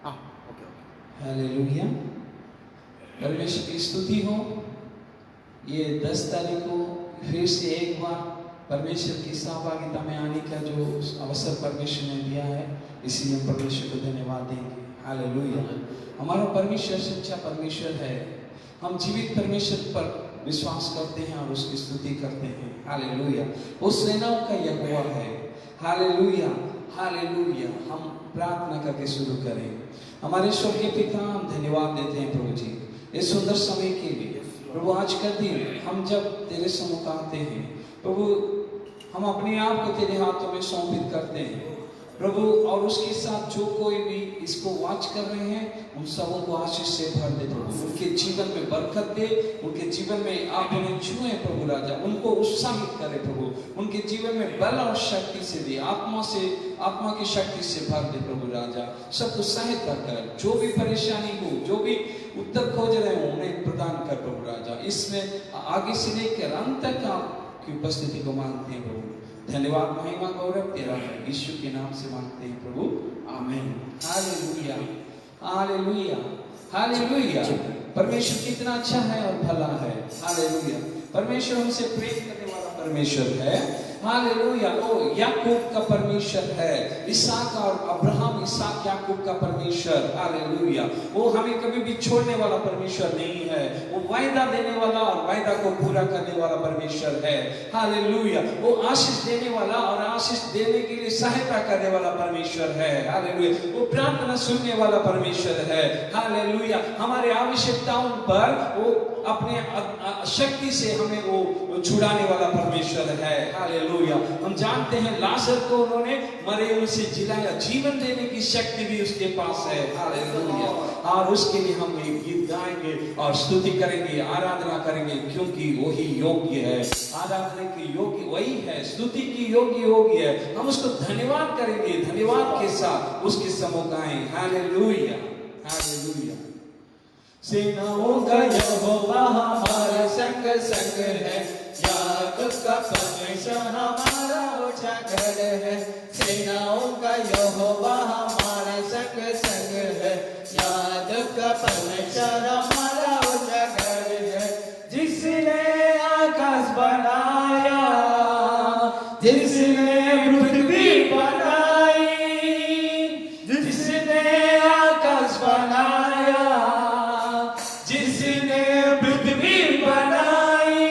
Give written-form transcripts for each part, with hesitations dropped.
हाँ, okay. Hallelujah, परमेश्वर की स्तुति हो। ये 10 तारीख को फिर से एक बार परमेश्वर की सहभागिता में आने का जो अवसर परमेश्वर ने दिया है, इसलिए हम परमेश्वर को धन्यवाद देंगे। हालेलुया। हमारा परमेश्वर सच्चा परमेश्वर है। हम जीवित परमेश्वर पर विश्वास करते हैं और उसकी स्तुति करते हैं। हालेलुया। वो सेनाओं का यहोवा है। Hallelujah, hallelujah. हम प्रार्थना करके शुरू करें। हमारे स्वर्गीय पिता, हम धन्यवाद देते हैं प्रभु जी इस सुंदर समय के लिए। प्रभु आज का दिन हम जब तेरे सम्मुख आते हैं प्रभु, हम अपने आप को तेरे हाथों में समर्पित करते हैं प्रभु, और उसके साथ जो कोई भी इसको वॉच कर रहे हैं उन सबों को आशीष से भर दे प्रभु, उनके जीवन में बरकत दे, उनके जीवन में आप उन्हें छुए प्रभु राजा, उनको उत्साहित करे प्रभु, उनके जीवन में बल और शक्ति से दे, आत्मा की शक्ति से भर दे प्रभु राजा। सबको सहायता कर, जो भी परेशानी हो, जो भी उत्तर खोज रहे हो उन्हें प्रदान कर प्रभु राजा। इसमें आगे से लेकर अंत तक आपकी उपस्थिति को मांगते हैं प्रभु। धन्यवाद, महिमा, गौरव तेरा है, यीशु के नाम से मांगते हैं प्रभु, आमीन। Hallelujah, hallelujah, hallelujah. परमेश्वर कितना अच्छा है और भला है। हालेलुया। परमेश्वर हमसे प्रेम करने वाला परमेश्वर है। हालेलुया। वो याकूब का परमेश्वर है, इसहाक और अब्राहम, इसहाक याकूब का परमेश्वर। हालेलुया। वो हमें कभी भी छोड़ने वाला परमेश्वर नहीं है। वो वायदा देने वाला और वायदा को पूरा करने वाला परमेश्वर है। हालेलुया। वो आशीष देने वाला और आशीष देने के लिए सहायता करने वाला परमेश्वर है। हालेलुया। वो प्रार्थना सुनने वाला परमेश्वर है। हालेलुया। हमारे आवश्यकताओं पर वो अपने शक्ति से हमें वो छुड़ाने वाला परमेश्वर है। हालेलुया। हम जानते हैं लाजर को उन्होंने मरे हुए से जिलाया, जीवन देने की शक्ति भी उसके पास है। हालेलुया। और उसके लिए हम एक गीत गाएंगे और स्तुति करेंगे, आराधना करेंगे, क्योंकि वही योग्य है। आराधना की योग्य वही है, स्तुति की योग्य है। हम उसको धन्यवाद करेंगे, धन्यवाद के साथ उसके सम्मुख गाएं। Hallelujah, hallelujah. सेनाओं का यहोवा हमारे संग संग है, याकूब का परमेश्वर हमारा ऊंचा गढ़ है। सेनाओं का यहोवा हमारे संग संग है, याकूब का परमेश्वर हमारा ऊंचा गढ़ है। जिसने आकाश बनाया, जिसने पृथ्वी बनाई, जिसने आकाश बनाया, जिसने पृथ्वी बनाई,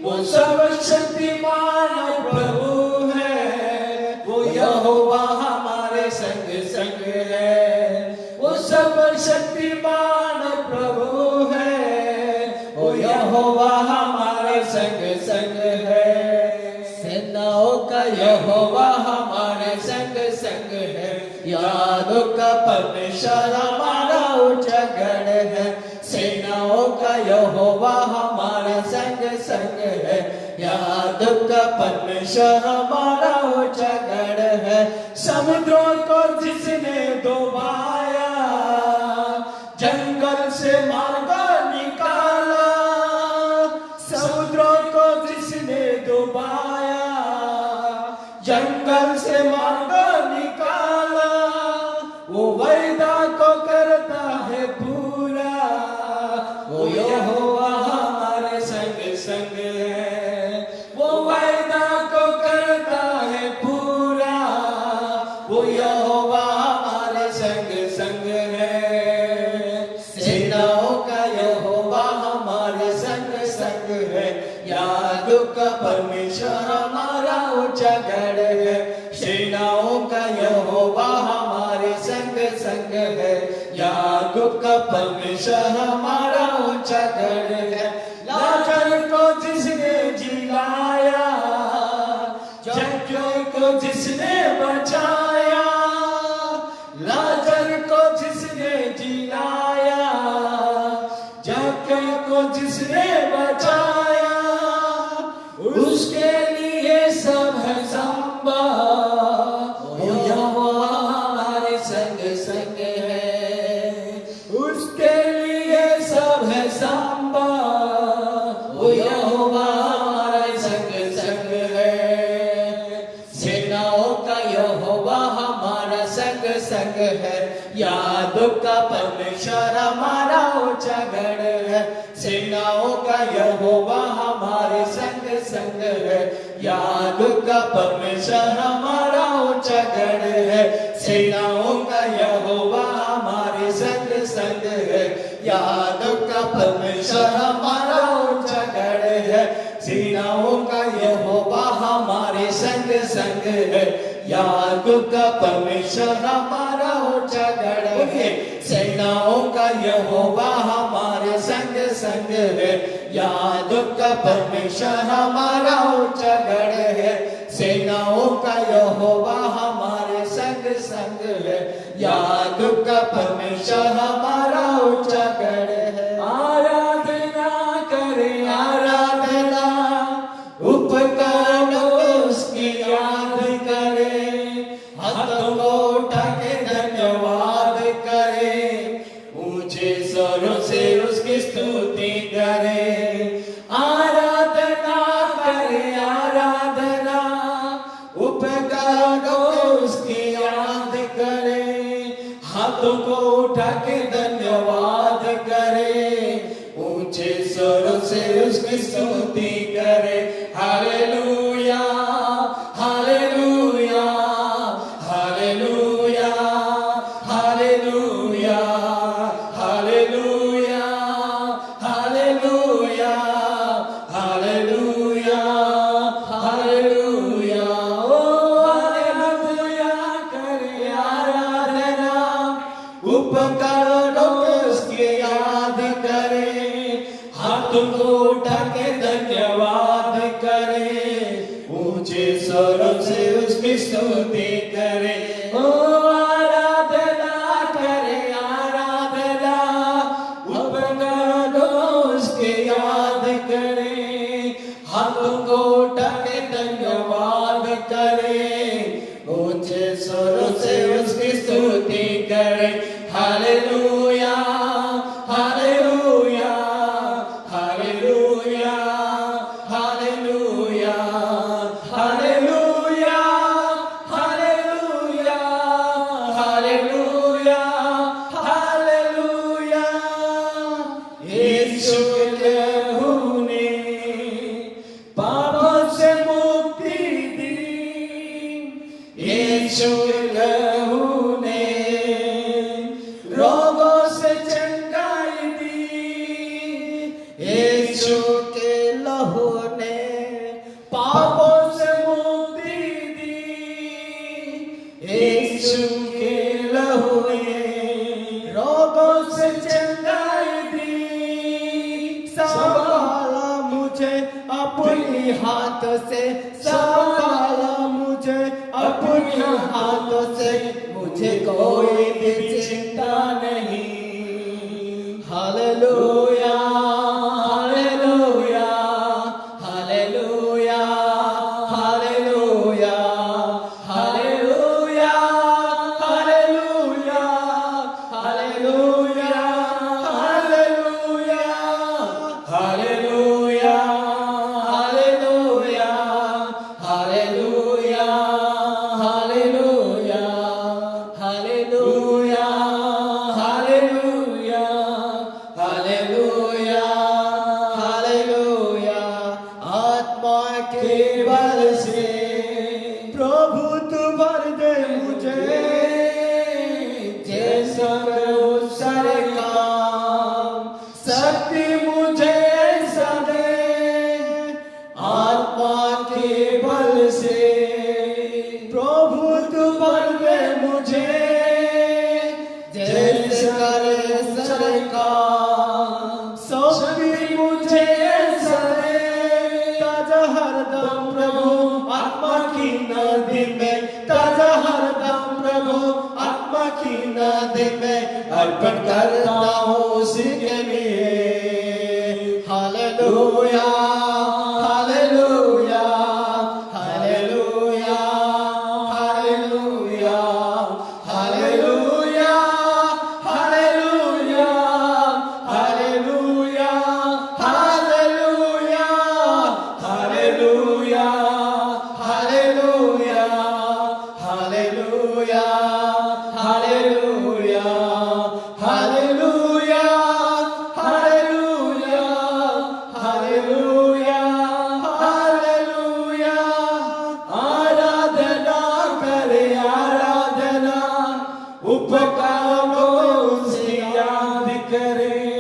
वो सर्वशक्तिमान प्रभु है। वो यहोवा हमारे संग संग है, वो सर्वशक्तिमान प्रभु है। वो यहोवा हमारे संग संग है। सेनाओं का यहोवा हमारे संग संग है, याकूब का परमेश्वर हमारा ऊंचा गढ़ है। सेनाओं का यहोवा हमारा संग संग है, याकूब का परमेश्वर हमारा ऊंचा गढ़ है। समुद्रों को जिसने डुबाया, जंगल से मार्ग निकाला, समुद्रों को जिसने डुबाया, जंगल से मार्ग निकाला, वो वायदा को करता है पूरा। वो यहोवा हमारे संग संग है, वो वायदा को करता है पूरा। वो यहोवा हमारे संग संग है। सेनाओं का यहोवा हमारे संग संग है, याकूब का परमेश्वर हमारा ऊंचा गढ़ है। सेनाओं का यहोवा हमारे संग संग है, याकूब का परमेश्वर हमारा ऊंचा गढ़ है। लाजर को जिसने जिलाया, जक्कई को जिसने बचाया, लाजर को जिसने जिलाया, जक्कई को जिसने बचाया, उसके लिए सब है संभव। वो यहोवा हमारे संग संग है, उसके लिए सब है संभव। वो यहोवा हमारे संग संग है। सेनाओं का यहोवा हमारा संग संग है, यादों का परमेश्वर हमारा ऊंचा गढ़ है, सेनाओं का यहोवा हमारे संग संग है। यादों का परमेश्वर हमारा ऊंचा गढ़ है, सेनाओं का यहोवा हमारे संग संग है। यादों का परमेश्वर हमारा ऊंचा गढ़ है, सेनाओं का यहोवा हमारे संग संग है। यादों का परमेश्वर हमारा ऊंचा गढ़ है, सेनाओं का यहोवा हमारे संग संग है। यादों का परमेश्वर हमारा ऊंचा गढ़ है, सेनाओं का यहोवा हमारे संग संग है। यादों का परमेश्वर हमारा ऊंचा गढ़ है। आराधना करें आराधना, उपकारों उसकी याद करें, हाथों को उठा के धन्यवाद करें, ऊंचे स्वरों से उसकी स्तुति करें। आराधना करें आराधना, उपकारों उसकी याद करें, हाथों को उठा के धन्यवाद करें, ऊंचे स्वरों से उसकी स्तुति करें। Hallelujah hallelujah hallelujah hallelujah hallelujah hallelujah hallelujah हालेलुया। ओ हालेलुया करें आराधना, उपकारों उसकी याद करें, हाथों को उठा के धन्यवाद करें, ऊंचे स्वरों से उसकी स्तुति करें। ओ आराधना करें आराधना, उपकारों उसकी याद करें, हाथों को उठा के धन्यवाद करें, ऊंचे स्वरों से उसकी स्तुति करें। Hallelujah hallelujah hallelujah hallelujah hallelujah hallelujah hallelujah हालेलुया। यीशु के लहू ने पापों से मुक्ति दी, यीशु के लहू ने रोगों से चंगाई दी, यीशु के लहू ने पापों से मुक्ति दी, यीशु के लहू ने रोगों से चंगाई दी। संभाला मुझे अपने हाथों से, संभाला मुझे अपने हाथों से, मुझे कोई भी चिंता नहीं। Hallelujah hallelujah hallelujah hallelujah hallelujah hallelujah hallelujah hallelujah hallelujah hallelujah hallelujah hallelujah hallelujah hallelujah hallelujah hallelujah. आत्मा के बल से प्रभु तू भर दे मुझे, जैसा करो सारे काम, शक्ति मुझे ऐसा दे। आत्मा के बल से प्रभु तू भर दे मुझे, जैसे करे सारे काम, शक्ति मुझे ऐसा दे। ताजा हरदम प्रभु आत्मा की नदी में, ताजा हरदम प्रभु आत्मा की नदी में अर्पण करता हूँ उसी के लिए। हालेलुया hallelujah hallelujah hallelujah hallelujah hallelujah hallelujah hallelujah hallelujah hallelujah hallelujah हालेलुया उपकारों को उसकी याद करें,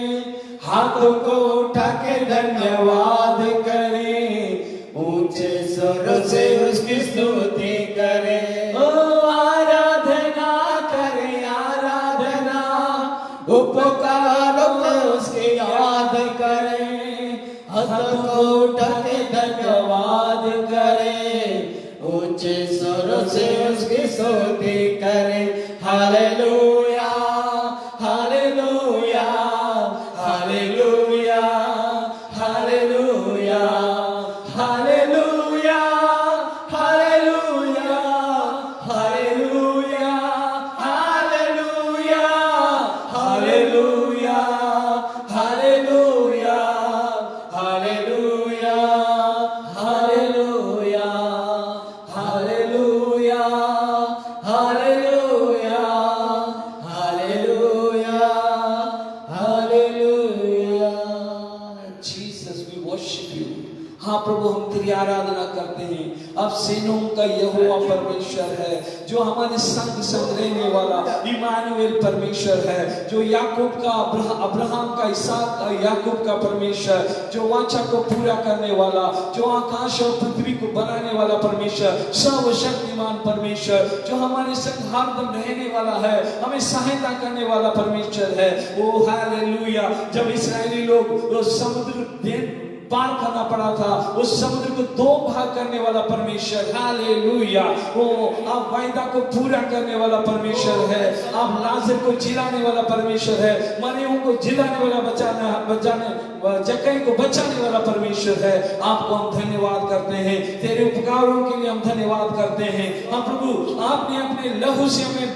हाथों को उठा के धन्यवाद करें, ऊंचे स्वर से उसकी स्तुति करें। ओ आराधना करें, आराधना, उपकारों को उसकी याद करें, हाथों को उठा के धन्यवाद करें, ऊंचे स्वर से उसकी स्तुति करें। Hallelujah, hallelujah, hallelujah, hallelujah, hallelujah, hallelujah, hallelujah, hallelujah, hallelujah, hallelujah, hallelujah, hallelujah, hallelujah, hallelujah, hallelujah, hallelujah. Jesus we worship you. हाँ प्रभु, हम तेरी आराधना करते हैं। अब सेनों का यहोवा परमेश्वर है, जो हमारे संग संग रहने वाला इमानुएल परमेश्वर है, जो याकूब का अब्राहम का इसहाक का याकूब का परमेश्वर, जो वाचा को पूरा करने वाला, जो आकाश और पृथ्वी को बनाने वाला परमेश्वर, सर्वशक्तिमान परमेश्वर, जो हमारे संग हरदम रहने वाला है, हमें सहायता करने वाला परमेश्वर है। ओ हालेलुया। जब इस्राएली लोग वो समुद्र पार करना पड़ा था, उस समुद्र को दो भाग करने वाला परमेश्वर, हालेलुया। वो आप वायदा को पूरा करने वाला परमेश्वर है, आप लाजर को जिलाने वाला परमेश्वर है, मरियों को जिलाने वाला बचाने जक्कई को बचाने वाला परमेश्वर है। आपको हम धन्यवाद करते हैं, तेरे उपकारों के लिए हम धन्यवाद करते हैं। हम प्रभु, आपने अपने लहू से हमें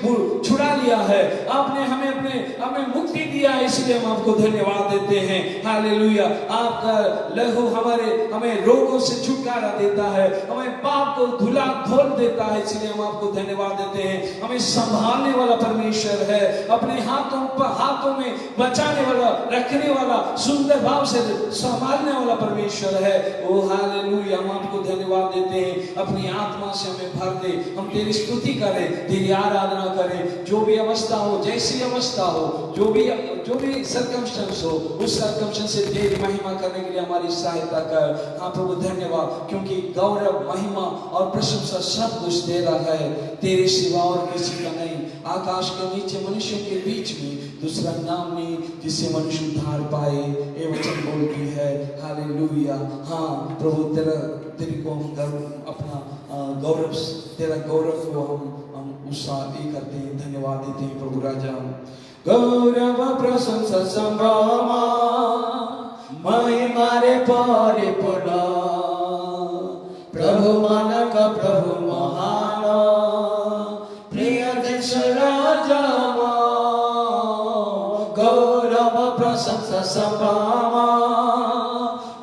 छुड़ा लिया है, आपने हमें मुक्ति दिया है, इसलिए हम आपको धन्यवाद देते हैं। हालेलुया। आपका लहू हमें रोगों से छुटकारा देता है, हमें पाप को धुला धोल देता है, इसलिए हम आपको धन्यवाद देते हैं। हमें संभालने वाला परमेश्वर है, अपने हाथों में बचाने वाला, रखने वाला, सुंदर भाव से संभालने वाला परमेश्वर है। ओ हालेलुया। हम आपको धन्यवाद देते हैं। अपनी आत्मा से हमें भर दे, हम तेरी स्तुति करें, तेरी आराधना करें। जो भी अवस्था हो, जैसी अवस्था हो, जो भी सर्कमस्टेंस हो, उस सर्कमस्टेंस से तेरी महिमा करने के लिए हमारी सहायता कर। हाँ प्रभु, धन्यवाद, क्योंकि गौरव, महिमा और प्रशंसा सब कुछ तेरा है, तेरे सिवा और किसी का नहीं। आकाश के नीचे मनुष्यों के बीच में दूसरा नाम नहीं जिससे मनुष्य उद्धार पाए, ये वचन बोलती है। हालेलुया। हाँ प्रभु, तेरे को हम अपना गौरव, तेरा गौरव को हम उत्साह ये करते हैं, धन्यवाद देते हैं प्रभु राजा। गौरव प्रशंसा संभ्रमा महिमा रे परिपूर्ण, प्रभु मानक प्रभु महान, प्रिय देश राजा। गौरव प्रशंसा संभ्रमा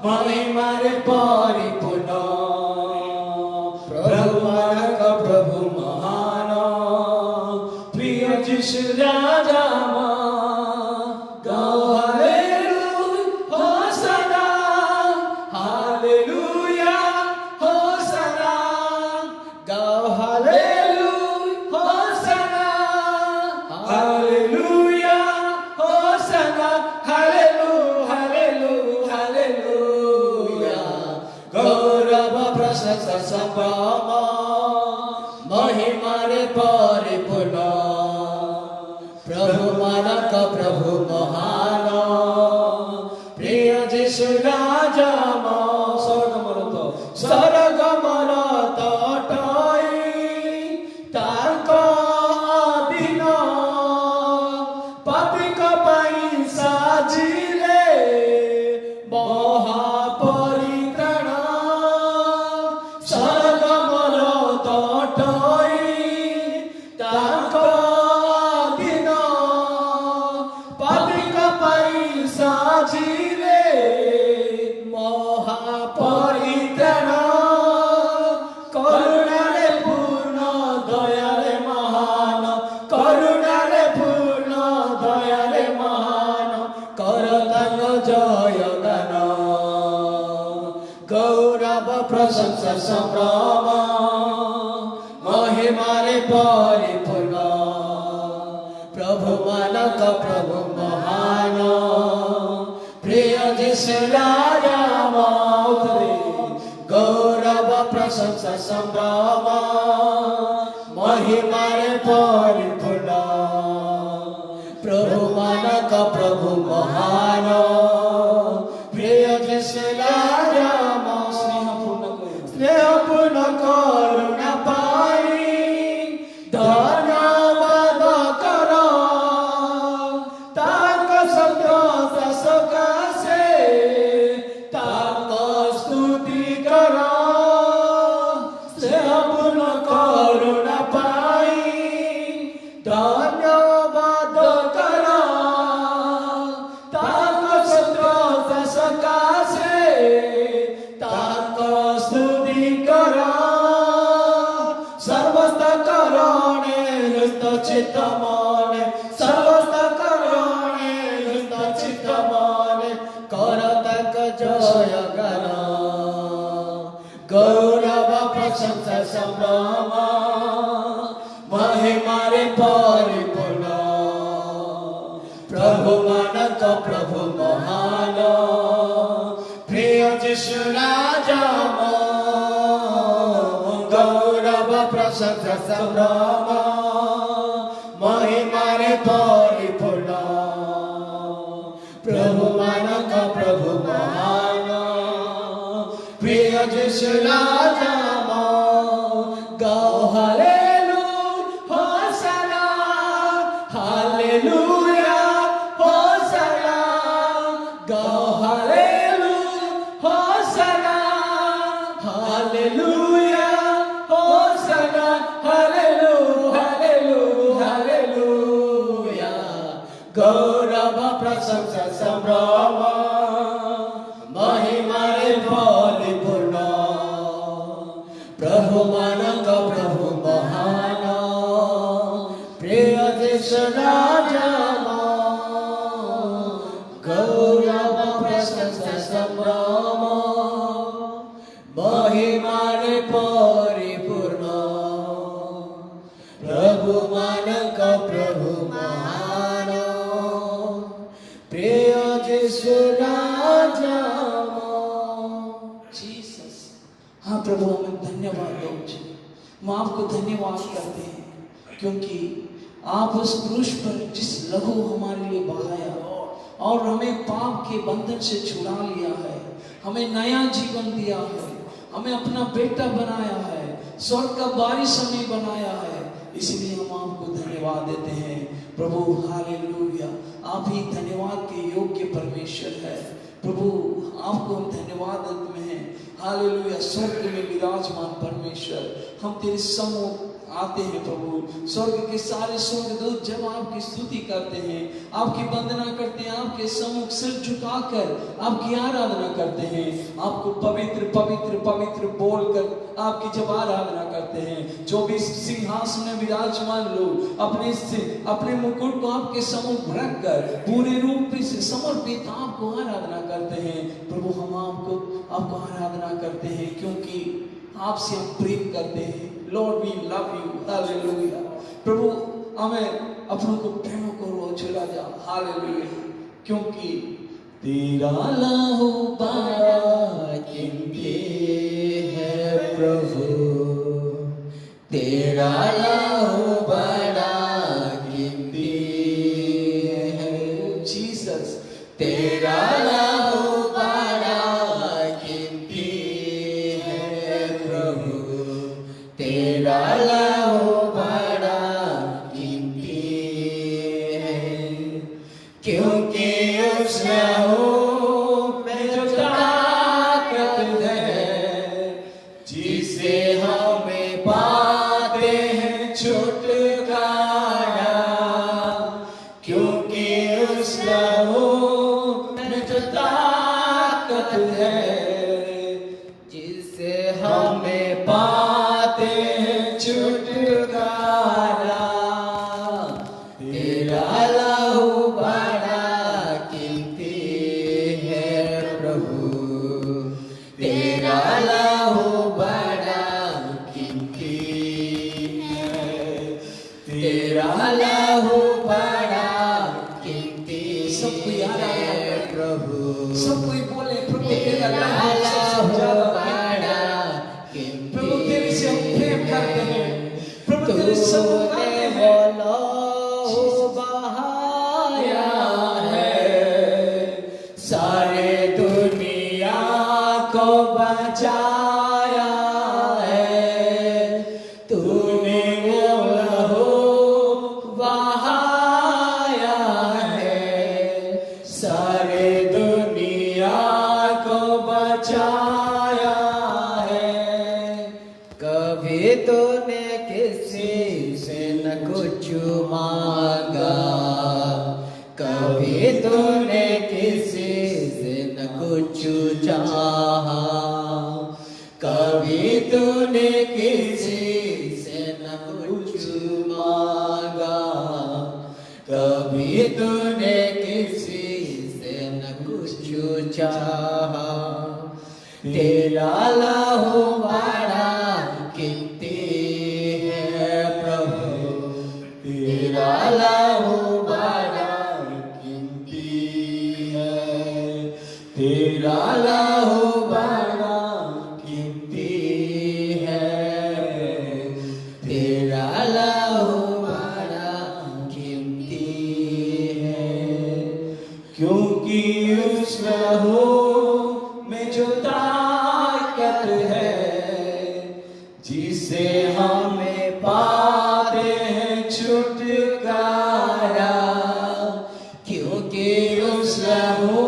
महिमा रे परिपूर्ण, प्रभु मानक प्रभु महान, प्रिय देश राजा। महिमा रे परिपूर्ण, प्रभु मानक प्रभु महान, प्रिय जीशु राजा। स्वर्गमर तटई तांको अधीन, पापीक पई साजिले महापरित्राण। स्वर्गमर तटई तांको अधीन, पापीक पई साजिले महापरित्राण। करुणारे पूर्ण दयारे महान, करुणारे पूर्ण दयारे महान, करतांग जय गान। गौरव प्रशंसा संभ्रमा महिमा रे परिपूर्ण, प्रभु मानव का प्रभु महान प्रिय जिसु राजा माउतरे गौरव प्रशंसा संभ्रम महिमा रे परिपूर्ण प्रभु मानव का प्रभु महान प्रिय जिसु राजा स्नेहपूर्ण करुणा पाई धन्यवाद कर ताक सत्य सकाशे ताक स्तुति कर स्नेहपूर्ण करुणा पाई धन्यवाद कर ताक सत्य सकाशे ताक स्तुति कर सर्वस्त करणे हृत चित्त मने सर्वस्त करणे हृत चित्त मने करतक जय गान गौरव प्रशंसा संभ्रम महिमा रे परिपूर्ण प्रभु मानक प्रभु महान प्रिय जिसु राजा गौरव प्रशंसा संभ्रम महिमा रे परिपूर्ण प्रभु मानक प्रभु महान प्रिय जिसु राजा गाओ हालेलुया होसाना हालेलुया होसाना गाओ हालेलुया होसाना हालेलुया होसाना हालेलुया हालेलुया हालेलुया गौरव प्रशंसा संभ्रम महिमा रे परिपूर्ण प्रभु मानक प्रभु महान प्रिय जिसु राजा गौरव प्रशंसा संभ्रम महिमा रे परिपूर्ण प्रभु मानक प्रभु महान प्रिय जिसु राजा जीसस। हाँ प्रभु, हमें धन्यवाद दो जी। हम आपको धन्यवाद करते हैं क्योंकि आप उस क्रूस पर जिस लहू हमारे लिए बहाया और हमें पाप के बंधन से छुड़ा लिया है, हमें नया जीवन दिया है, हमें अपना बेटा बनाया है, स्वर्ग का वारिस हमें बनाया है, इसलिए हम आपको धन्यवाद देते हैं प्रभु। हालेलुया, आप ही धन्यवाद के योग्य परमेश्वर है प्रभु। आपको हम धन्यवाद देते हैं। हालेलुया, स्वर्ग में विराजमान परमेश्वर, हम तेरे सम्मुख आते हैं प्रभु। स्वर्ग के सारे स्वर्गदूत जब आपकी स्तुति करते हैं, आपकी वंदना करते हैं, आपके सम्मुख सिर झुकाकर आपकी आराधना करते हैं, आपको पवित्र पवित्र पवित्र बोलकर आपकी जब आराधना करते हैं, जो भी सिंहासन में विराजमान लोग अपने मुकुट को आपके सम्मुख रखकर पूरे रूप से समर्पित आपको आराधना करते हैं प्रभु। हम आपको आराधना करते हैं क्योंकि आपसे हम प्रेम करते हैं। Lord we love you. हालेलुया प्रभु, हमें अपनों को प्रेम करो, चला जा। हालेलुया, क्योंकि तेरा लहू बड़ा कीमती है प्रभु, तेरा लहू बड़ा कीमती है जीसस। तेरा लहू बड़ा कीमती है प्रभु, तेरा लहू बड़ा कीमती है, क्योंकि उस लहू में जो ताकत है जिसे हमें पाते हैं छुटकारा, क्योंकि उस लहू में जो ताकत है जिसे हमें पाते हैं छुटकारा, तेरा लहू बड़ा कीमती है प्रभु, तेरा लहू बड़ा कीमती है, तेरा लहू बड़ा कभी तूने किसी से न कुछ चाहा, कभी तूने किसी से न कुछ मांगा, कभी तूने किसी से न कुछ चाहा। तेरा लहू बड़ा कीमती है प्रभु, तेरा लहू बड़ा कीमती है, तेरा लहू बड़ा कीमती है, तेरा लहू बड़ा कीमती है। क्योंकि उस लहू में जो ताकत है, जिसे हमें पाते हैं छुटकारा, क्योंकि उस लहू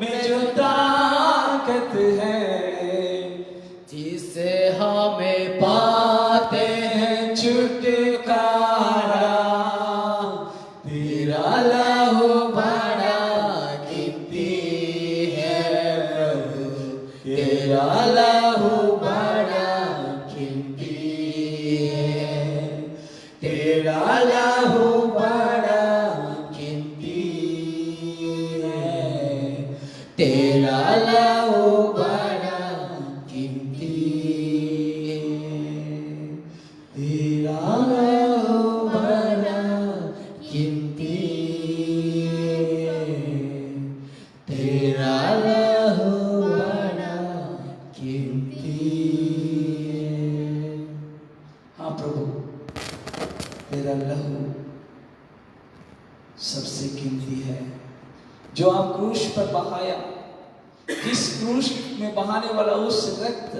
में जो ताकत है, जिसे हमें पाते हैं छुटकारा। तेरा लहू बड़ा कीमती है प्रभु, तेरा लहू बड़ा कीमती है, तेरा लहू बड़ा कीमती है, तेरा लहू बड़ा कीमती है, तेरा लहू बड़ा कीमती है, तेरा लहू बड़ा कीमती है। हाँ प्रभु, तेरा लहू सबसे कीमती है, जो आप क्रूस पर बहाया। जिस क्रूस में बहाने वाला उस रक्त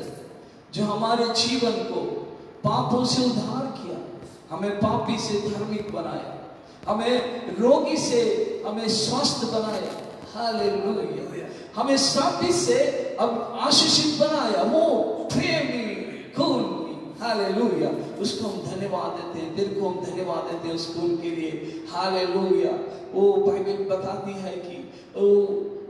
जो हमारे जीवन को पापों से उद्धार किया, हमें पापी से धार्मिक बनाया, हमें रोगी से हमें स्वस्थ बनाया। हालेलुया। हमें श्रापित से अब आशीषित बनाया, वो प्रेमी खून। हालेलुया। उसको हम धन्यवाद देते हैं, तेरे को हम धन्यवाद देते हैं उस खून के लिए। हालेलुया। वो बाइबल बताती है कि ओ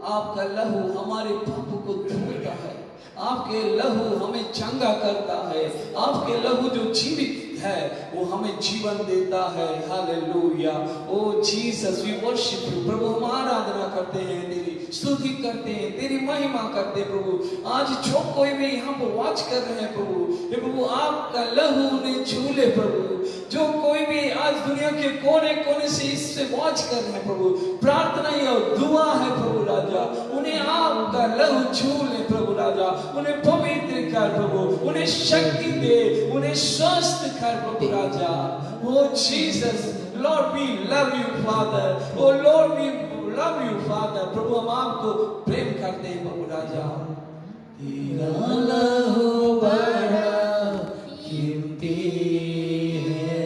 आपका लहू हमारे पाप को धोता है, आपके लहू हमें चंगा करता है, आपके लहू जो जीवित है वो हमें जीवन देता है। हालेलुया। ओ जीसस, वी वर्शिप यू प्रभु। हम आराधना करते हैं, तेरी स्तुति करते हैं, तेरी महिमा करते हैं प्रभु। आज जो कोई भी यहाँ पर वॉच कर रहे हैं प्रभु, हे प्रभु आपका लहू उन्हें छू ले प्रभु। जो कोई भी आज दुनिया के कोने कोने से इससे वॉच कर रहे हैं प्रभु, प्रार्थना ही और दुआ है प्रभु राजा, उन्हें आपका लहू छू ले प्रभु राजा। उन्हें पवित्र कर प्रभु, उन्हें शक्ति दे, उन्हें स्वस्थ कर प्रभु राजा। ओ Jesus, Lord we love you Father. ओ Lord we love you Father. प्रभु हम आपको प्रेम करते हैं प्रभु राजा। तेरा लहू बड़ा कीमती है,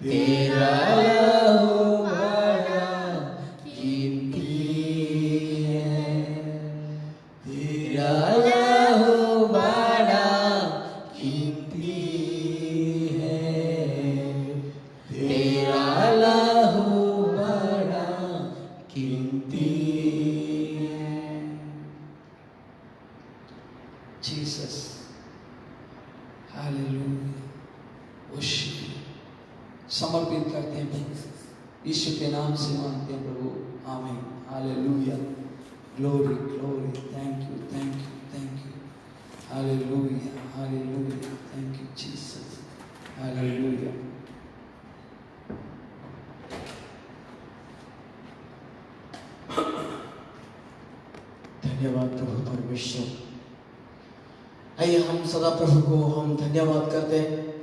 तेरा लहू बड़ा कीमती है, तेरा लहू बड़ा कीमती है, तेरा लहू बड़ा कीमती है। Jesus, hallelujah. वर्शिप यू, समर्पित करते हैं प्रभु, यीशु के नाम से मांगते हैं प्रभु, आमीन। Hallelujah. Glory glory, thank you thank you thank you. Hallelujah hallelujah, thank you Jesus. Hallelujah. धन्यवाद प्रभु परमेश्वर। आइए हम सदा प्रभु को हम धन्यवाद करते हैं।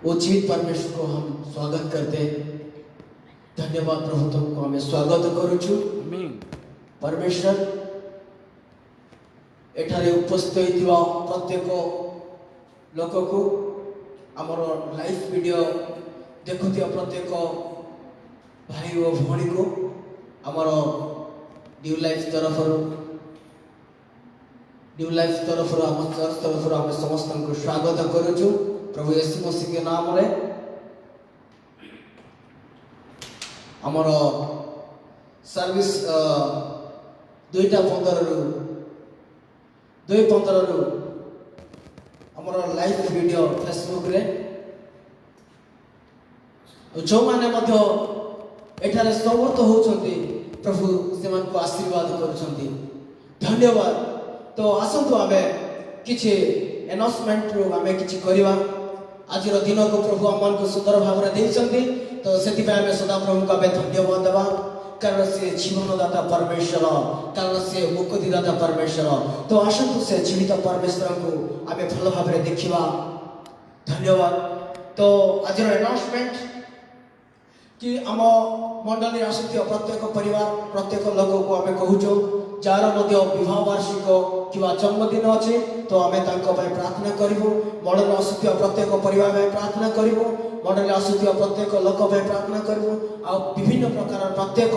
वो जीवित परमेश्वर को हम स्वागत करते हैं। धन्यवाद प्रभु, तुमको हमें स्वागत करुछु। परमेश्वर एठारे उपस्थित होइतिबा प्रत्येक लोक को, आमर लाइव वीडियो देखुथिबा प्रत्येक भाई और भौणी को आमर न्यू लाइफ तरफ आम चर्च तरफ आम समस्त को स्वागत करुछु प्रभु यीशु मसीह के नाम रे। आमर सर्विस 2:15 रु आमर लाइव वीडियो फेसबुक रे जो माने मध्य एठारे समर्थ होचंती प्रभु सेमान को आशीर्वाद करूचंती धन्यवाद। तो आसंतु आमे किछि अनाउंसमेंट रो आमे किछि करिवा आज दिन को प्रभु आम को सुंदर भाव में देइचंती तो सेति पे आमे सदा प्रभु को आमे धन्यवाद देबा कारण से जीवनदाता परमेश्वर कारण से मुक्तिदाता परमेश्वर। तो आसंतु से जीवित परमेश्वर को आमे भल भाव में देखिवा धन्यवाद। तो आज अनाउंसमेंट कि आम मंडली आसुथिया प्रत्येक परिवार प्रत्येक लोक को आमे कहूचो जार मध्य विवाह वार्षिक किंवा जन्मदिन अच्छे तो आमे तांको भाई प्रार्थना करिवो मंडली आसुथिया प्रत्येक परिवार भाई प्रार्थना करिवो मंडली आसुथिया प्रत्येक लोक भाई प्रार्थना करिवो आ विभिन्न प्रकार प्रत्येक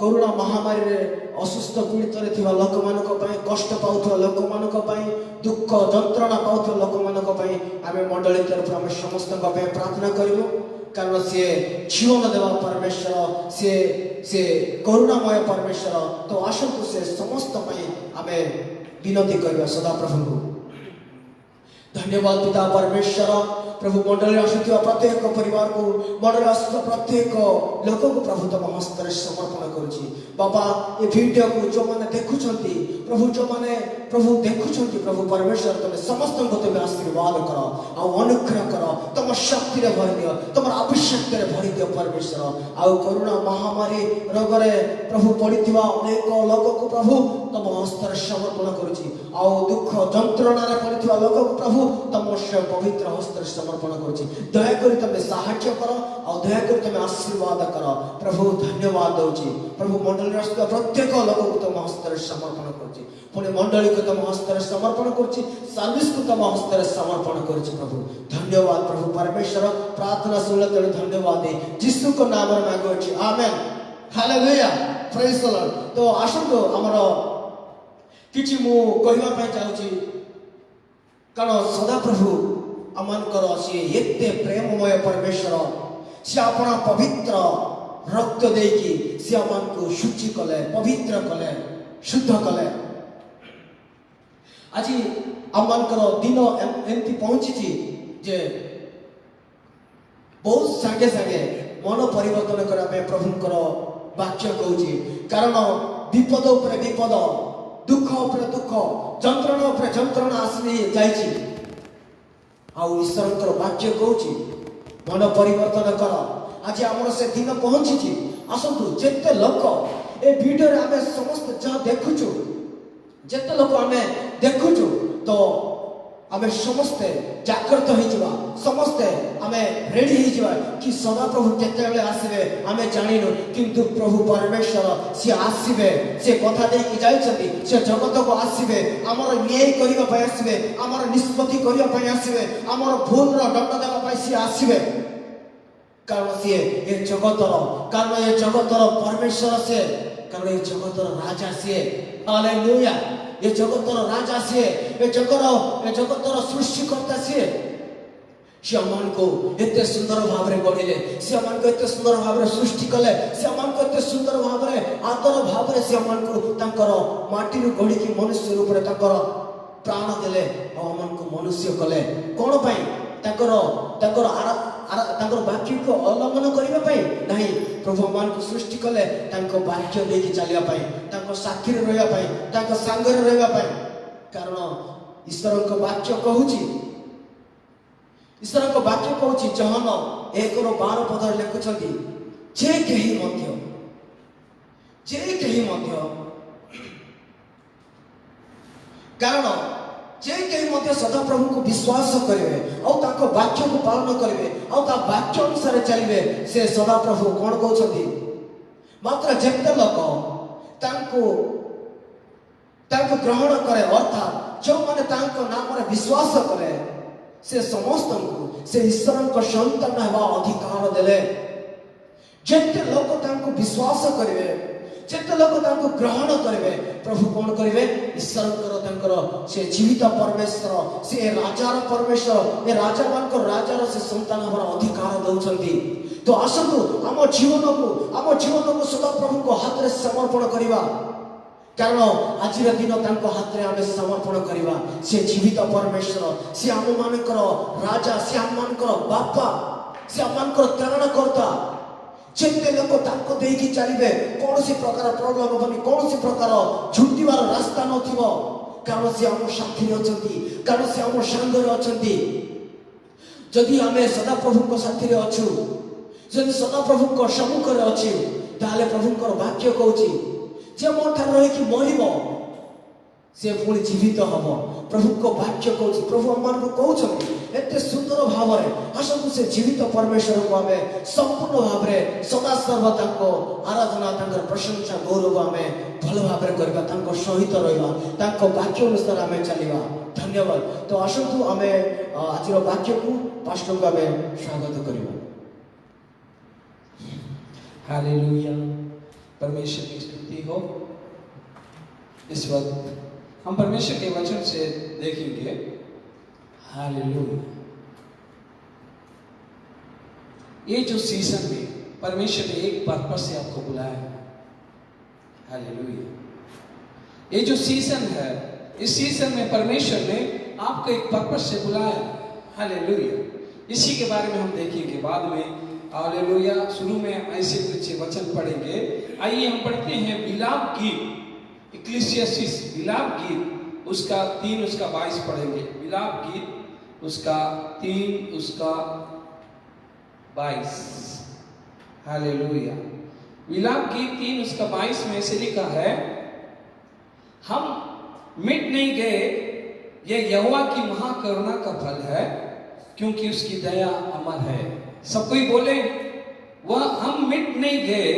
कोरोना महामारी रे असुस्थ पीड़ित रे थिवा लोक मानक पई कष्ट पाउथवा लोक मानक पई दुख जंत्रणा पाउथवा लोक मानक पई आमे मंडली तरफ आमे समस्त पई प्रार्थना करिवो कारण से जीवन देवा परमेश्वर से करुणामय परमेश्वर। तो आसंतु से समस्त आमे विनती करवा सदा प्रभु को धन्यवाद पिता परमेश्वर प्रभु मंडली आसुथिया प्रत्येक परिवार को मंडली आसुथिया प्रत्येक लोक को प्रभु तम हस्त समर्पण करुछि बाबा ये वीडियो को जो माने देखुछंती प्रभु जो माने प्रभु देखुछंती प्रभु परमेश्वर तुम समस्त को तुम आशीर्वाद कर आ अनुग्रह कर तुम शक्ति रे भरि दियो तुम अभिषेक रे भरि दियो परमेश्वर आ कोरोना महामारी रोग रे प्रभु पड़िथिवा अनेक लोक को प्रभु तुम हस्त समर्पण करुछि आ दुख जंत्रणा रे पड़िथिवा लोक को प्रभु तुम पवित्र हस्त समर्पण करुछि दया करी तुम सहायता कर और दया करी तुम आशीर्वाद कर प्रभु धन्यवाद दउछि प्रभु मंडली राष्ट्र प्रत्येक लोक को तुम हस्त समर्पण करुछि पुणे मंडली को तुम हस्त समर्पण करुछि सर्विस को तुम हस्त समर्पण करुछि प्रभु धन्यवाद प्रभु परमेश्वर प्रार्थना सुनले तेरे धन्यवाद यीशु को नाम रे मांगुछि आमेन हालेलुया प्रेज द लॉर्ड। तो आसंतो हमर किछि मु कहिबा पय चाहूछि कारण सदा प्रभु अमनकर सी एते प्रेममय परमेश्वर सी अपना पवित्र रक्त देकी सी अमन को शुचि कले पवित्र कले शुद्ध कले आज अमनकर दिन एमती पहुंची जे बहुत सागे सागे मन परिवर्तन करबे प्रभुकर वाक्य कहूची कारण विपद उपरे विपद दुख उपरे दुख जंत्रणा उपरे जंत्रणा आसी जाइछि आ ईश्वरकर वाक्य कहूची मन परिवर्तन कर आज आमर से दिन पहुंची आसतु जेते लोक ए वीडियो रे आमे समस्त जहाँ देखुचु जेते लोक आमे देखुचु तो आमे समस्ते जागृत हो जावा समस्ते आमे रेडी हो जावा कि सदा प्रभु केते बेले आसीबे आमे जानिनु किंतु प्रभु परमेश्वर से आसीबे से कथा दे कि जाइछथि से जगत को आसीबे हमर न्याय करिवा पय आसीबे हमर निष्पत्ति करिवा पय आसीबे हमर भूल रो दंड देवा पय से आसीबे कारण से ये जगतर कारण ये जगतर परमेश्वर से कारण ये जगतर राजा से हालेलुया ये जगतर राजा से ये जगतर सृष्टिकर्ता से मन को एते सुंदर भाव रे गढ़िले से मन को एते सुंदर भाव रे सृष्टि कले से मन को एते सुंदर भाव रे आदर भाव रे से मन को तांकर माटी रो गढ़ी की मनुष्य रूप रे तांकर प्राण देले और मन को मनुष्य कले कोन पई तांकर वाक्य को अवलंबन करबा पई नहीं प्रभु मान को सृष्टि कले तांको वाक्य देकी चलिया पई तांको साक्षी रे रहबा पई तांको संग रे रहबा पई कारण ईश्वर को वाक्य कहूची ईश्वर को वाक्य कहूची जहन 1:12 पद लिखुछंती जे केही मध्य कारण जे केही मध्य सदा प्रभु को विश्वास करेंगे और ताको वाक्य को पालन करेंगे और ता वाक्य अनुसार चलिए से सदा प्रभु कौन कहते मात्र जेते लोक ताको ग्रहण करे अर्थात जो माने ताको नाम रे विश्वास करे से समस्त को से ईश्वर को संतान हेबा अधिकार देले जेते लोक ताको विश्वास करेंगे ଯେତେ ଲୋକ ତାଙ୍କୁ ଗ୍ରହଣ କରିବେ ପ୍ରଭୁ କଣ କରିବେ ଈଶ୍ୱରଙ୍କର ତାଙ୍କର ସେ ଜୀବିତ ପରମେଶ୍ୱର ସେ ରାଜାର ପରମେଶ୍ୱର ଏ ରାଜାମାନଙ୍କ ରାଜାର ସେ ସନ୍ତାନ ହେବାର ଅଧିକାର ଦଉଛନ୍ତି। ତ ଆସନ୍ତୁ ଆମ ଜୀବନକୁ ସଦାପ୍ରଭୁଙ୍କ ହାତରେ ସମର୍ପଣ କରିବା, କାରଣ ଆଜିର ଦିନ ତାଙ୍କ ହାତରେ ଆମେ ସମର୍ପଣ କରିବା। ସେ ଜୀବିତ ପରମେଶ୍ୱର, ସେ ଆମମାନଙ୍କର ରାଜା, ସେ ଆମମାନଙ୍କର ବାପା, ସେ ଆମମାନଙ୍କର ତ୍ରାଣକର୍ତ୍ତା। ଯେତେ ଲୋକ ତାଙ୍କୁ ଦେଇକି ଚାଲିବେ କୌଣସି ପ୍ରକାର ପ୍ରୋବ୍ଲେମ ହେବନି, କୌଣସି ପ୍ରକାର ଝୁଣ୍ଟିବାର ରାସ୍ତା ନଥିବ, କାରଣ ସେ ଆମ ସାଥିରେ ଅଛନ୍ତି, କାରଣ ସେ ଆମ ସାଙ୍ଗରେ ଅଛନ୍ତି। ଯଦି ଆମେ ସଦାପ୍ରଭୁଙ୍କ ସାଥିରେ ଅଛୁ, ଯଦି ସଦାପ୍ରଭୁଙ୍କ ସମ୍ମୁଖରେ ଅଛୁ, ତାହେଲେ ପ୍ରଭୁଙ୍କର ବାକ୍ୟ କହୁଛି ଯେ ମୋ ଠାରେ ରହିକି ମରିବ ସେ ପୁଣି ଜୀବିତ ହବ। ପ୍ରଭୁଙ୍କ ବାକ୍ୟ କହୁଛି, ପ୍ରଭୁ ଆମମାନଙ୍କୁ କହୁଛନ୍ତି ଏତେ ସୁନ୍ଦର ଭାବରେ, ଆସନ୍ତୁ ସେ ଜୀବିତ ପରମେଶ୍ୱରକୁ ଆମେ ସମ୍ପୂର୍ଣ୍ଣ ଭାବରେ ସଦାସର୍ବ ତାଙ୍କ ଆରାଧନା, ତାଙ୍କର ପ୍ରଶଂସା, ଗୌରବ ଆମେ ଭଲ ଭାବରେ କରିବା, ତାଙ୍କ ସହିତ ରହିବା, ତାଙ୍କ ବାକ୍ୟ ଅନୁସାରେ ଆମେ ଚାଲିବା। ଧନ୍ୟବାଦ। ତ ଆସନ୍ତୁ ଆମେ ଆଜିର ବାକ୍ୟକୁ ପାଷ୍ଟରଙ୍କୁ ଆମେ ସ୍ୱାଗତ କରିବା। हालेलुया, परमेश्वर की स्तुति हो। इस वक्त हम परमेश्वर के वचन से देखेंगे। हालेलुया, ये जो सीजन में परमेश्वर ने एक पर्पस से आपको बुलाया है। हालेलुया, ये जो सीजन है, इस सीजन में परमेश्वर ने आपको एक पर्पस से बुलाया। हालेलुया, इसी के बारे में हम देखेंगे बाद में। हालेलुया, शुरू में ऐसे कुछ वचन पढ़ेंगे। आइए हम पढ़ते हैं विलाप गीत, इक्लेसियास्टिस विलाप गीत उसका 3 उसका 22 पढ़ेंगे। विलाप गीत उसका 3 उसका 22। हालेलुया, विलाप गीत 3 उसका 22 में ऐसे लिखा है, हम मिट नहीं गए, यह यहोवा की महाकरुणा का फल है, क्योंकि उसकी दया अमर है। सब कोई बोले, वह हम मिट नहीं गए,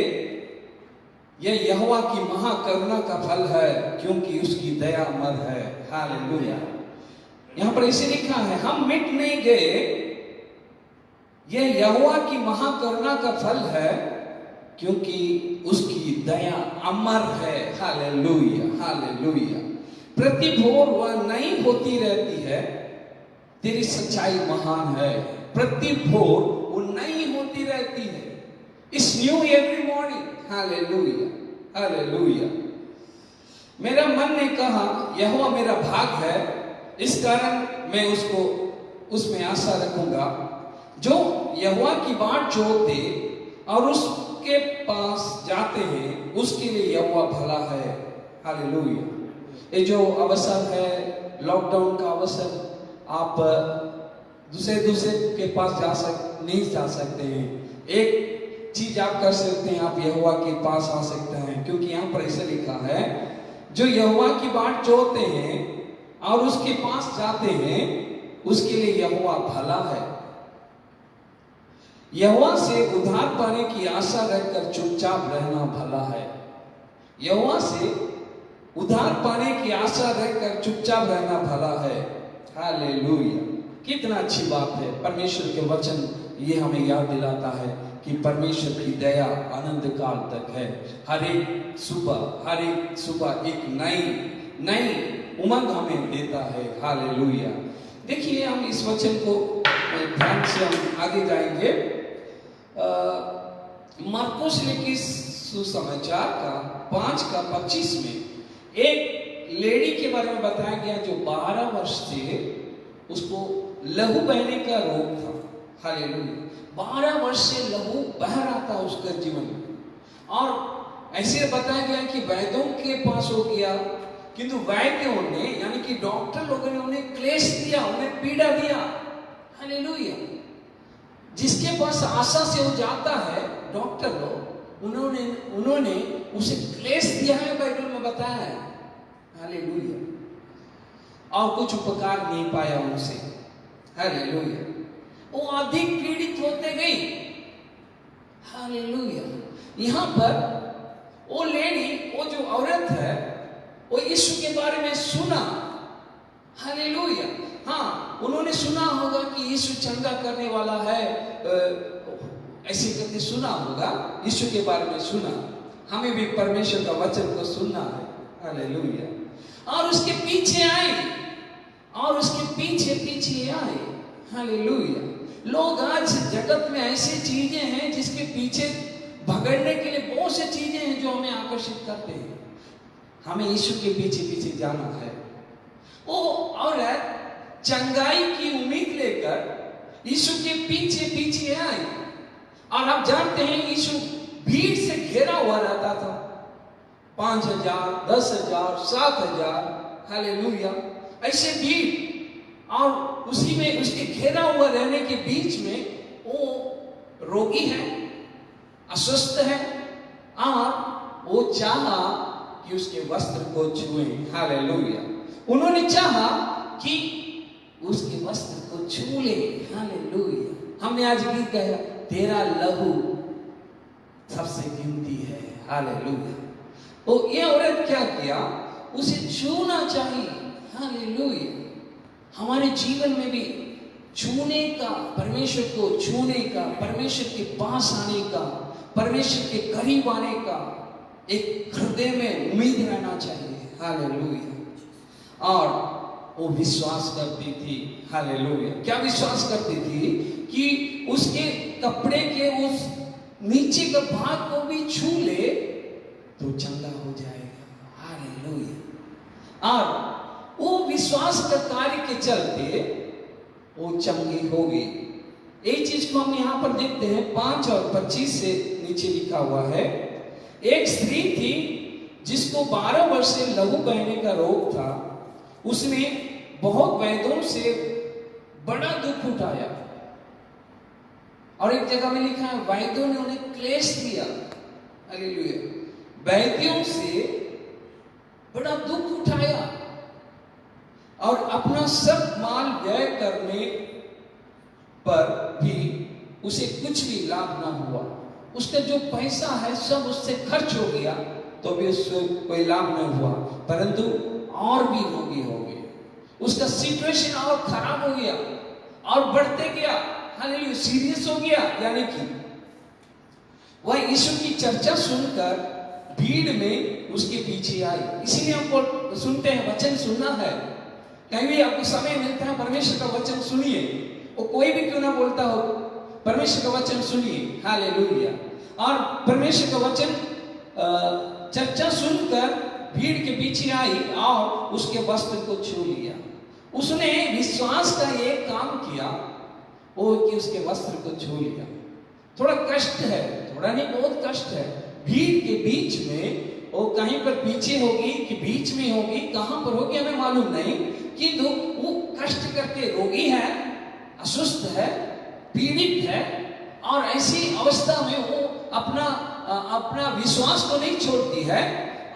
यह यहोवा की महाकरुणा का फल है, क्योंकि उसकी दया अमर है। हालेलुया, यहां पर इसे लिखा है, हम मिट नहीं गए, यह यहोवा की महाकरुणा का फल है, क्योंकि उसकी दया अमर है। हालेलुया, हालेलुया, प्रति भोर वह नई होती रहती है, तेरी सच्चाई महान है। प्रति भोर वो नई होती रहती है। It's new every morning. Hallelujah, hallelujah, मेरा मन ने कहा यहोवा मेरा भाग है, इस कारण मैं उसमें आशा रखूंगा। जो यहोवा की बाट जोते और उसके पास जाते हैं, उसके लिए यहोवा भला है। हालेलुया, ये जो अवसर है, लॉकडाउन का अवसर, आप दूसरे के पास नहीं जा सकते हैं। एक चीज आप कर सकते हैं, आप यहोवा के पास आ सकते हैं, क्योंकि यहाँ पर ऐसे लिखा है, जो यहोवा की बाट जोते हैं और उसके पास जाते हैं, उसके लिए यहोवा भला है। यहोवा से उद्धार पाने की आशा रखकर चुपचाप रहना भला है। यहोवा से उद्धार पाने की आशा रखकर चुपचाप रहना भला है। हालेलुया, कितना अच्छी बात है। परमेश्वर के वचन ये हमें याद दिलाता है कि परमेश्वर की दया अनंत काल तक है। हर एक सुबह एक नई उमंग हमें देता है। हालेलुया, देखिए हम इस वचन को ध्यान से हम आगे जाएंगे। मरकुस लिखी सुसमाचार का 5:25 में एक लेडी के बारे में बताया गया जो 12 वर्ष से उसको लहू बहने का रोग था। हालेलुया, 12 वर्ष से लहू बह रहा था उसका जीवन में, और ऐसे बताया गया कि वैद्यों के पास हो गया, किंतु वैद्यों ने यानी कि डॉक्टर लोगों ने उन्हें क्लेश दिया, उन्हें पीड़ा दिया। हालेलुया, जिसके पास आशा से वो जाता है, डॉक्टर लोग उन्होंने उसे क्लेश दिया है, बाइबल में बताया है। हालेलुया, और कुछ उपकार नहीं पाया उनसे। हालेलुया, वो अधिक पीड़ित होते गई। हालेलुया, यहाँ पर वो लेडी, वो जो औरत है, वो यीशु के बारे में सुना। हालेलुया, हाँ, उन्होंने सुना होगा कि यीशु चंगा करने वाला है, ऐसे करके सुना होगा, यीशु के बारे में सुना। हमें भी परमेश्वर का वचन को सुनना है। हालेलुया। और उसके पीछे आए, और उसके पीछे पीछे आए। हालेलुया। लोग आज जगत में ऐसी चीजें हैं जिसके पीछे भगड़ने के लिए बहुत सी चीजें हैं जो हमें आकर्षित करते हैं। हमें यीशु के पीछे पीछे जाना है। वो औरत चंगाई की उम्मीद लेकर यीशु के पीछे पीछे आई। और आप जानते हैं यीशु भीड़ से घेरा हुआ रहता था। 5,000, 10,000, 7,000, हालेलुया, ऐसे भीड़। और उसी में उसके घेरा हुआ रहने के बीच में वो रोगी है, अस्वस्थ है, और वो चाहा कि उसके वस्त्र को छुएं। हालेलुया। उन्होंने चाहा कि उसके वस्त्र को छू ले। हालेलुया। हमने आज गीत गाया, तेरा लहू सबसे कीमती है। हालेलुया। तो ये औरत क्या किया, उसे छूना चाहिए। हालेलुया। हमारे जीवन में भी छूने का, परमेश्वर को छूने का, परमेश्वर के पास आने का, परमेश्वर के करीब आने का एक हृदय में उम्मीद रहना चाहिए। हालेलुया। और वो विश्वास करती थी। हालेलुया। क्या विश्वास करती थी कि उसके कपड़े के उस नीचे का भाग को भी छू ले तो चंगा हो जाएगा। हालेलुया। और वो विश्वास का कार्य के चलते वो चंगी हो गई। एक चीज को हम यहाँ पर देखते हैं, 5 और 25 से नीचे लिखा हुआ है। एक स्त्री थी जिसको 12 वर्ष से लहू बहने का रोग था। उसने बहुत वैद्यों से बड़ा दुख उठाया, और एक जगह में लिखा है वैद्यों ने उन्हें क्लेश दिया। हालेलुया। वैद्यों से बड़ा दुख उठाया और अपना सब माल व्यय करने पर भी उसे कुछ भी लाभ ना हुआ। उसका जो पैसा है सब उससे खर्च हो गया, तो भी उससे कोई लाभ नहीं हुआ, परंतु और भी रोगी हो गए। उसका सिचुएशन और खराब हो गया और बढ़ते गया। हालेलुया। सीरियस हो गया। यानी कि वह यीशु की चर्चा सुनकर भीड़ में उसके पीछे आई। इसीलिए हमको सुनते हैं, वचन सुनना है। कहीं भी आपको समय मिलता है, परमेश्वर का वचन सुनिए। वो कोई भी क्यों ना बोलता हो, परमेश्वर का वचन सुनिए। हालेलुया। और परमेश्वर का वचन चर्चा सुनकर भीड़ के पीछे आई और उसके वस्त्र को छू लिया। उसने विश्वास का एक काम किया, वो कि उसके वस्त्र को छू लिया। थोड़ा कष्ट है, थोड़ा नहीं बहुत कष्ट है। भीड़ के बीच में वो कहीं पर पीछे होगी कि बीच में होगी, कहां पर होगी हमें मालूम नहीं, किंतु वो कष्ट करके रोगी है, अस्वस्थ है, पीड़ित है, और ऐसी अवस्था में वो अपना विश्वास को नहीं छोड़ती है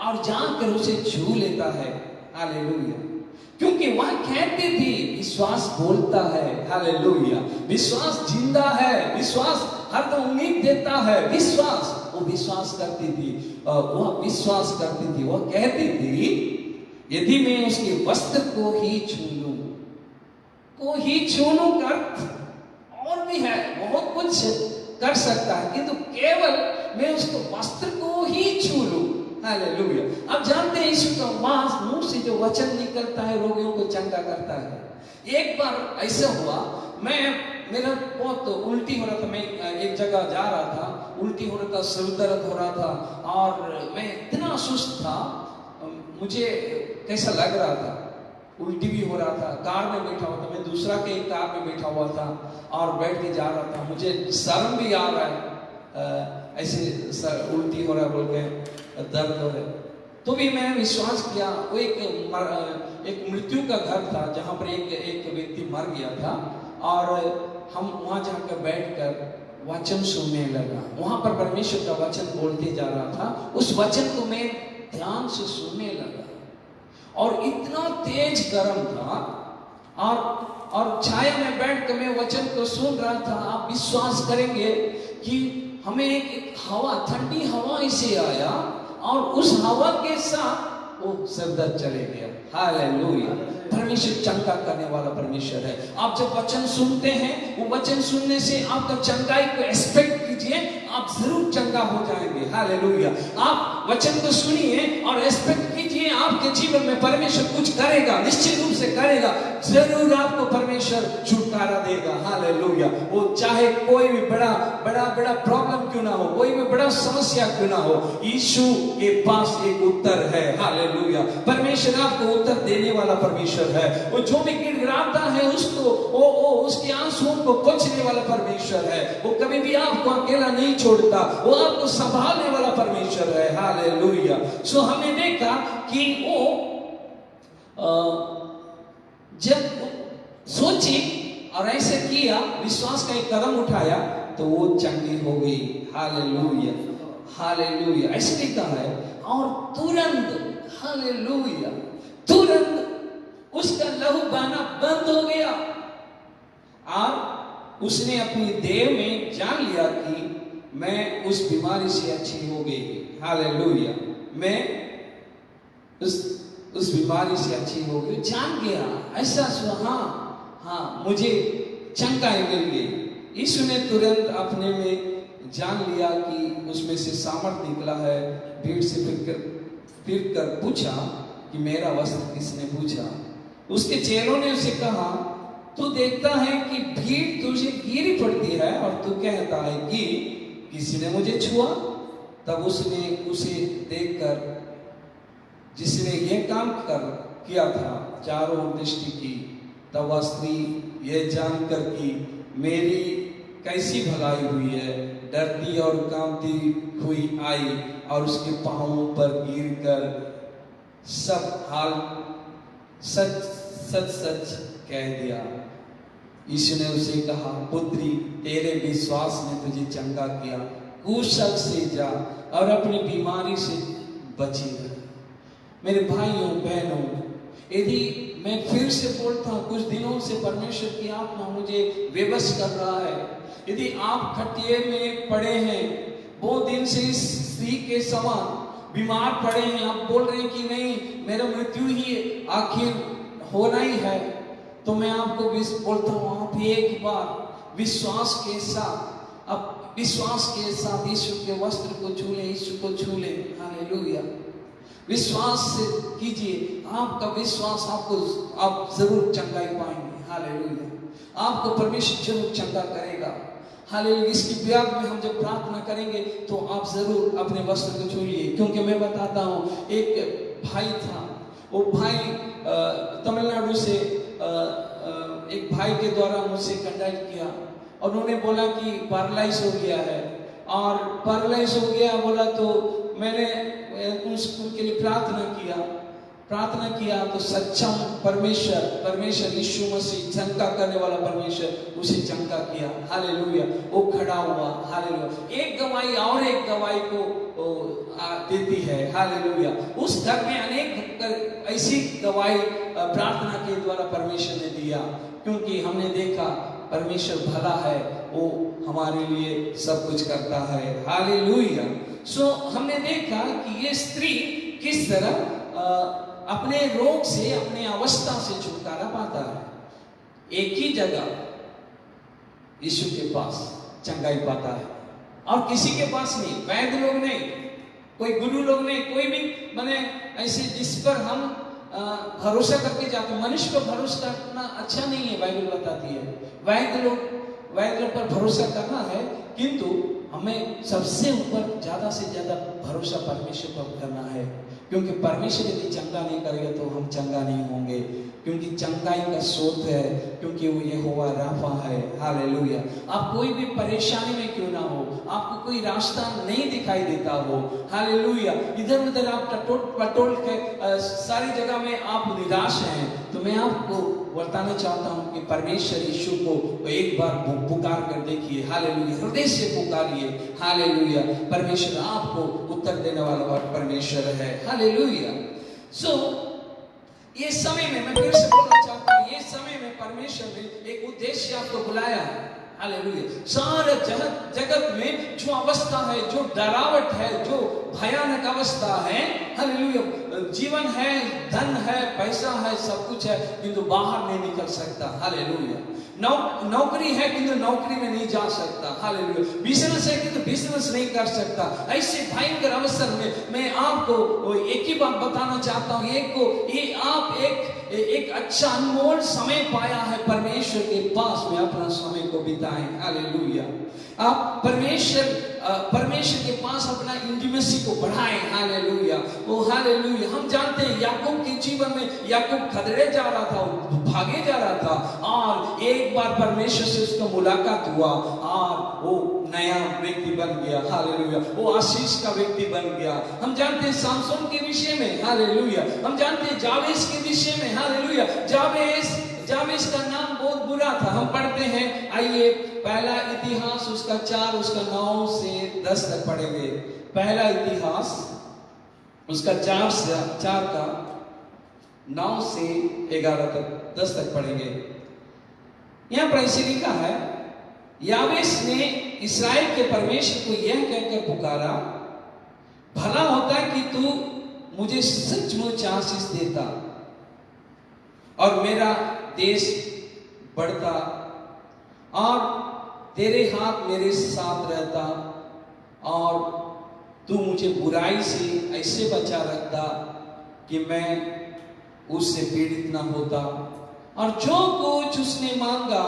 और जाकर उसे छू लेता है। हालेलुया। क्योंकि वह कहती थी विश्वास बोलता है। हालेलुया। विश्वास जिंदा है, विश्वास हर उम्मीद देता है। विश्वास, वो विश्वास करती थी, वह विश्वास करती थी। वह कहती थी यदि मैं उसके वस्त्र को ही छू लूं, को ही छू लूं का अर्थ और भी है, बहुत कुछ कर सकता है, किंतु केवल मैं उसके वस्त्र को ही छू लूं। हालेलुया। अब जानते हैं यीशु का मुंह से जो वचन निकलता है रोगियों को चंगा करता है। एक बार ऐसा हुआ, मेरा बहुत उल्टी हो रहा था। मैं एक जगह जा रहा था, उल्टी हो रहा था, सिर दर्द हो रहा था, और मैं इतना सुस्त था, मुझे कैसा लग रहा था, उल्टी भी हो रहा था। कार में बैठा हुआ था, मैं दूसरा के एक कार में बैठा हुआ था और बैठ के जा रहा था। मुझे शर्म भी आ रहा है, ऐसे उल्टी हो रहा है बोल के, दर्द हो रहा है। तो भी मैं विश्वास किया। वो एक मृत्यु का घर था जहाँ पर एक व्यक्ति मर गया था, और हम वहाँ जाकर बैठकर वचन सुनने लगा। वहाँ पर परमेश्वर का वचन बोलते जा रहा था। उस वचन को मैं ध्यान से सुनने लगा, और इतना तेज गर्म था, और छाया में बैठ कर मैं वचन को सुन रहा था। आप विश्वास करेंगे कि हमें एक हवा, ठंडी हवा ऐसे आया, और उस हवा के साथ वो सरदर्द चले गया। हालेलुया। परमेश्वर चंगा करने वाला परमेश्वर है। आप जब वचन सुनते हैं, वो वचन सुनने से आपका चंगाई को एक्सपेक्ट की कीजिए, आप जरूर चंगा हो जाएंगे। हालेलुया। आप वचन को सुनिए और एक्सपेक्ट कीजिए आपके जीवन में परमेश्वर कुछ करेगा, निश्चित रूप से करेगा। जरूर आपको परमेश्वर छुटकारा देगा। हालेलुया। वो चाहे कोई भी बड़ा प्रॉब्लम क्यों ना हो, कोई भी बड़ा समस्या क्यों ना हो, यीशु के पास एक उत्तर है। हालेलुया। परमेश्वर आपको उत्तर देने वाला परमेश्वर है। वो जो भी गिड़गिड़ाता है उसको वो उसके आंसुओं को पोंछने वाला परमेश्वर है। वो कभी भी आपको अकेला नहीं छोड़ता, वो आपको संभालने वाला परमेश्वर है। हालेलुया। सो हमने देखा कि वो जब सोची और ऐसे किया, विश्वास का एक कदम उठाया, तो वो चंगी हो गई। हालेलुया। हालेलुया। ऐसे लिखा है, और तुरंत, हालेलुया, तुरंत उसका लहू बहना बंद हो गया और उसने अपनी देह में जान लिया कि मैं उस बीमारी से अच्छी हो गई। हालेलुया। मैं उस बीमारी से अच्छी हो गई, जान गया, ऐसा हाँ मुझे चंगाई मिल गई। यीशु ने तुरंत अपने में जान लिया कि उसमें से सामर्थ निकला है। भीड़ से फिर कर पूछा कि मेरा वस्त्र किसने पूछा। उसके चेलों ने उसे कहा, तू देखता है कि भीड़ तुझे घेरी पड़ती है और तू कहता है कि किसी ने मुझे छुआ। तब उसने उसे देखकर, जिसने ये काम किया था, चारों ओर दृष्टि की। तब वह स्त्री यह जानकर कि मेरी कैसी भलाई हुई है, डरती और कांपती हुई आई और उसके पांवों पर गिरकर सब हाल सच कह दिया। यीशु ने उसे कहा, पुत्री, तेरे विश्वास ने तुझे चंगा किया, कुशल से जा और अपनी बीमारी से बची रह। मेरे भाइयों बहनों, यदि मैं फिर से बोलता हूँ, कुछ दिनों से परमेश्वर की आत्मा मुझे विवश कर रहा है। यदि आप खटिये में पड़े हैं, बहुत दिन से इस स्त्री के समान बीमार पड़े हैं, आप बोल रहे हैं कि नहीं, मेरा मृत्यु ही आखिर होना ही है, तो मैं आपको बोलता हूँ, आप एक बार विश्वास के साथ यीशु के वस्त्र को छू लें, यीशु को छू लें। हालेलुया। विश्वास से कीजिए, आपका विश्वास आप जरूर चंगाई पाएंगे। हालेलुया। आपको परमेश्वर जरूर चंगा करेगा। हालेलुया। इसकी ब्याह में हम जब प्रार्थना करेंगे तो आप जरूर अपने वस्त्र को छू लिए, क्योंकि मैं बताता हूँ, एक भाई था, वो भाई तमिलनाडु से एक भाई के द्वारा मुझसे कांटेक्ट किया और उन्होंने बोला कि पैरालाइज हो गया है, और पैरालाइज हो गया बोला तो मैंने उनके लिए प्रार्थना किया तो सक्षम परमेश्वर यीशु मसीह, चंगा करने वाला परमेश्वर उसे चंगा किया। हालेलुया। वो खड़ा हुआ। हालेलुया। एक गवाही और एक गवाही को देती है। हालेलुया। उस घर में अनेक ऐसी गवाही प्रार्थना के द्वारा परमेश्वर ने दिया, क्योंकि हमने देखा परमेश्वर भला है, वो हमारे लिए सब कुछ करता है। हालेलुया। सो हमने देखा कि ये स्त्री किस तरह अपने रोग से, अपने अवस्था से छुटकारा पाता है। एक ही जगह यीशु के पास चंगाई पाता है और किसी के पास नहीं। वैद्य लोग नहीं, कोई गुरु लोग नहीं, कोई भी माने ऐसे जिस पर हम भरोसा करके जाते। मनुष्य पर भरोसा करना अच्छा नहीं है, बाइबल बताती है। वैद्य पर भरोसा करना है, किंतु हमें सबसे ऊपर ज्यादा से ज्यादा भरोसा परमेश्वर पर करना है, क्योंकि परमेश्वर यदि चंगा नहीं करेगा तो हम चंगा नहीं होंगे, क्योंकि चंगाई का स्रोत है, क्योंकि वो यहोवा राफा है। हालेलुया। आप कोई भी परेशानी में क्यों ना हो, आपको कोई रास्ता नहीं दिखाई देता हो, हालेलुया, इधर उधर आप टटोल के सारी जगह में आप निराश हैं, तो मैं आपको बताना चाहता हूं कि परमेश्वर यीशु को एक बार पुकार कर देखिए। हालेलुया। हृदय से पुकारिए। हालेलुया। परमेश्वर आपको उत्तर देने वाला परमेश्वर है। हालेलुया। सो ये समय में मैं फिर से बोलना चाहता हूँ, ये समय में परमेश्वर ने एक उद्देश्य आपको बुलाया है। हालेलुया। सारा जगत जगत में जो अवस्था है, जो डरावट है, जो भयानक अवस्था है, हालेलुया, जीवन है, धन है, पैसा है, सब कुछ है, किंतु बाहर नहीं निकल सकता, हालेलुया। नौकरी है किंतु नौकरी में नहीं जा सकता, हालेलुया। बिजनेस है किंतु बिजनेस नहीं कर सकता। ऐसे भयंकर अवसर में मैं आपको एक ही बात बताना चाहता हूँ, ये आप एक अच्छा अनमोल समय पाया है परमेश्वर के पास में अपना समय को बिताएं, हालेलुया। आप परमेश्वर के पास अपना इंटीमेसी को बढ़ाएं, हालेलुया, ओ हालेलुया। हम जानते हैं याकूब के जीवन में याकूब खदेड़े जा रहा था, भागे जा रहा था, और एक बार परमेश्वर से उसका मुलाकात हुआ और वो नया व्यक्ति बन गया, हालेलुया, वो आशीष का व्यक्ति बन गया। हम जानते हैं सामसोन के विषय में, हालेलुया। हम जानते हैं जावेस के विषय में, हालेलुया। जावेस का नाम बहुत बुरा था। हम पढ़ते हैं, आइए पहला इतिहास उसका 4 उसका 9 से 10 तक पढ़ेंगे। पहला इतिहास उसका 4 का 9 से 11 तक 10 तक पढ़ेंगे। यहां पर ऐसे लिखा है, यावेस ने इस्राएल के परमेश्वर को यह कहकर पुकारा, भला होता कि तू मुझे सचमुच आशीष देता और मेरा देश बढ़ता और तेरे हाथ मेरे साथ रहता और तू मुझे बुराई से ऐसे बचा रखता कि मैं उससे पीड़ित ना होता, और जो कुछ उसने मांगा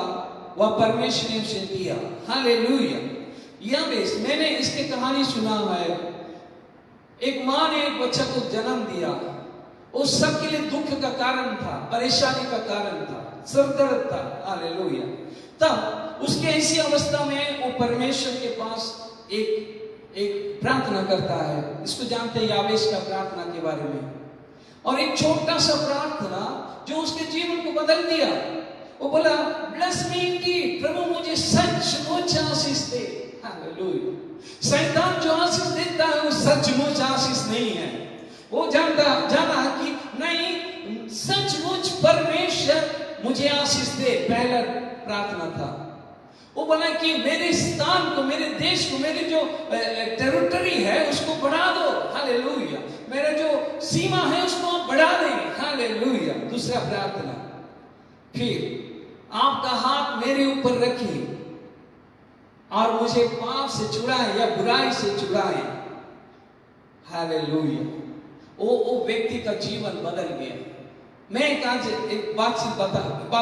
वह परमेश्वर ने उसे दिया, हालेलुया। यावेस, मैंने इसकी कहानी सुना है। एक माँ ने एक बच्चा को जन्म दिया, उस सबके लिए दुख का कारण था, परेशानी का कारण था, सरदर्द था, हालेलुया। तब उसके ऐसी अवस्था में वो परमेश्वर के पास एक प्रार्थना करता है। इसको जानते हैं यावेस का प्रार्थना के बारे में, और एक छोटा सा प्रार्थना जो उसके जीवन को बदल दिया। वो बोला, ब्लेस मी इंडीड, प्रभु मुझे सचमुच आशीष दे, हालेलुया। शैतान जो आशीष देता है वो सचमुच आशीष नहीं है। वो जाना कि नहीं, सचमुच परमेश्वर मुझे आशीष दे, पहला प्रार्थना था। वो बोला कि मेरे स्थान को, मेरे देश को, मेरी जो टेरिटरी है उसको बढ़ा दो, हालेलुया। मेरा जो सीमा है उसको आप बढ़ा दें, हालेलुया। दूसरा प्रार्थना, फिर आपका हाथ मेरे ऊपर रखिए और मुझे पाप से छुड़ाए या बुराई से छुड़ाए, हालेलुया। वो व्यक्ति का जीवन बदल गया। मैं एक बात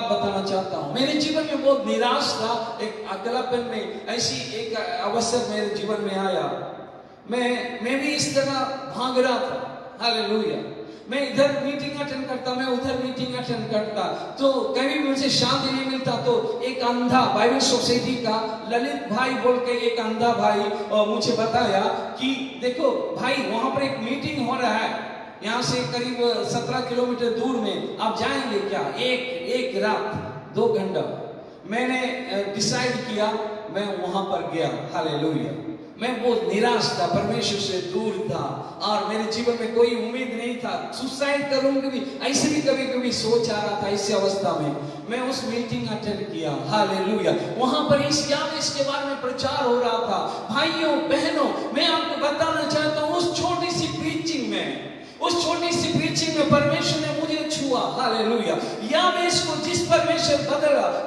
बताना चाहता हूँ। मेरे जीवन में बहुत निराश था, एक अकेलापन में ऐसी एक अवसर मेरे जीवन में आया। मैं भी इस तरह भाग रहा था, हालेलुया। मैं इधर मीटिंग अटेंड करता, मैं उधर मीटिंग अटेंड करता, तो कभी मुझे शांति नहीं मिलता। तो एक अंधा, बाइबल सोसाइटी का ललित भाई बोल के एक अंधा भाई मुझे बताया कि देखो भाई, वहां पर एक मीटिंग हो रहा है, यहाँ से करीब 17 किलोमीटर दूर में, आप जाएंगे क्या? एक रात 2 घंटा। मैंने डिसाइड किया, मैं वहां पर गया, हालेलुया। मैं बहुत निराश था, परमेश्वर से दूर था और मेरे जीवन में कोई उम्मीद नहीं था। सुसाइड करूंगी भी, ऐसे भी कभी कभी सोच आ रहा था। इस अवस्था में मैं उस मीटिंग अटेंड किया, हालेलुया। वहां पर इस यावेस के बारे में प्रचार हो रहा था। भाइयों बहनों, मैं आपको बताना चाहता हूँ, उस छोटी सी प्रीचिंग में परमेश्वर ने मुझे छुआ, हालेलुया। यावेस को जिस परमेश्वर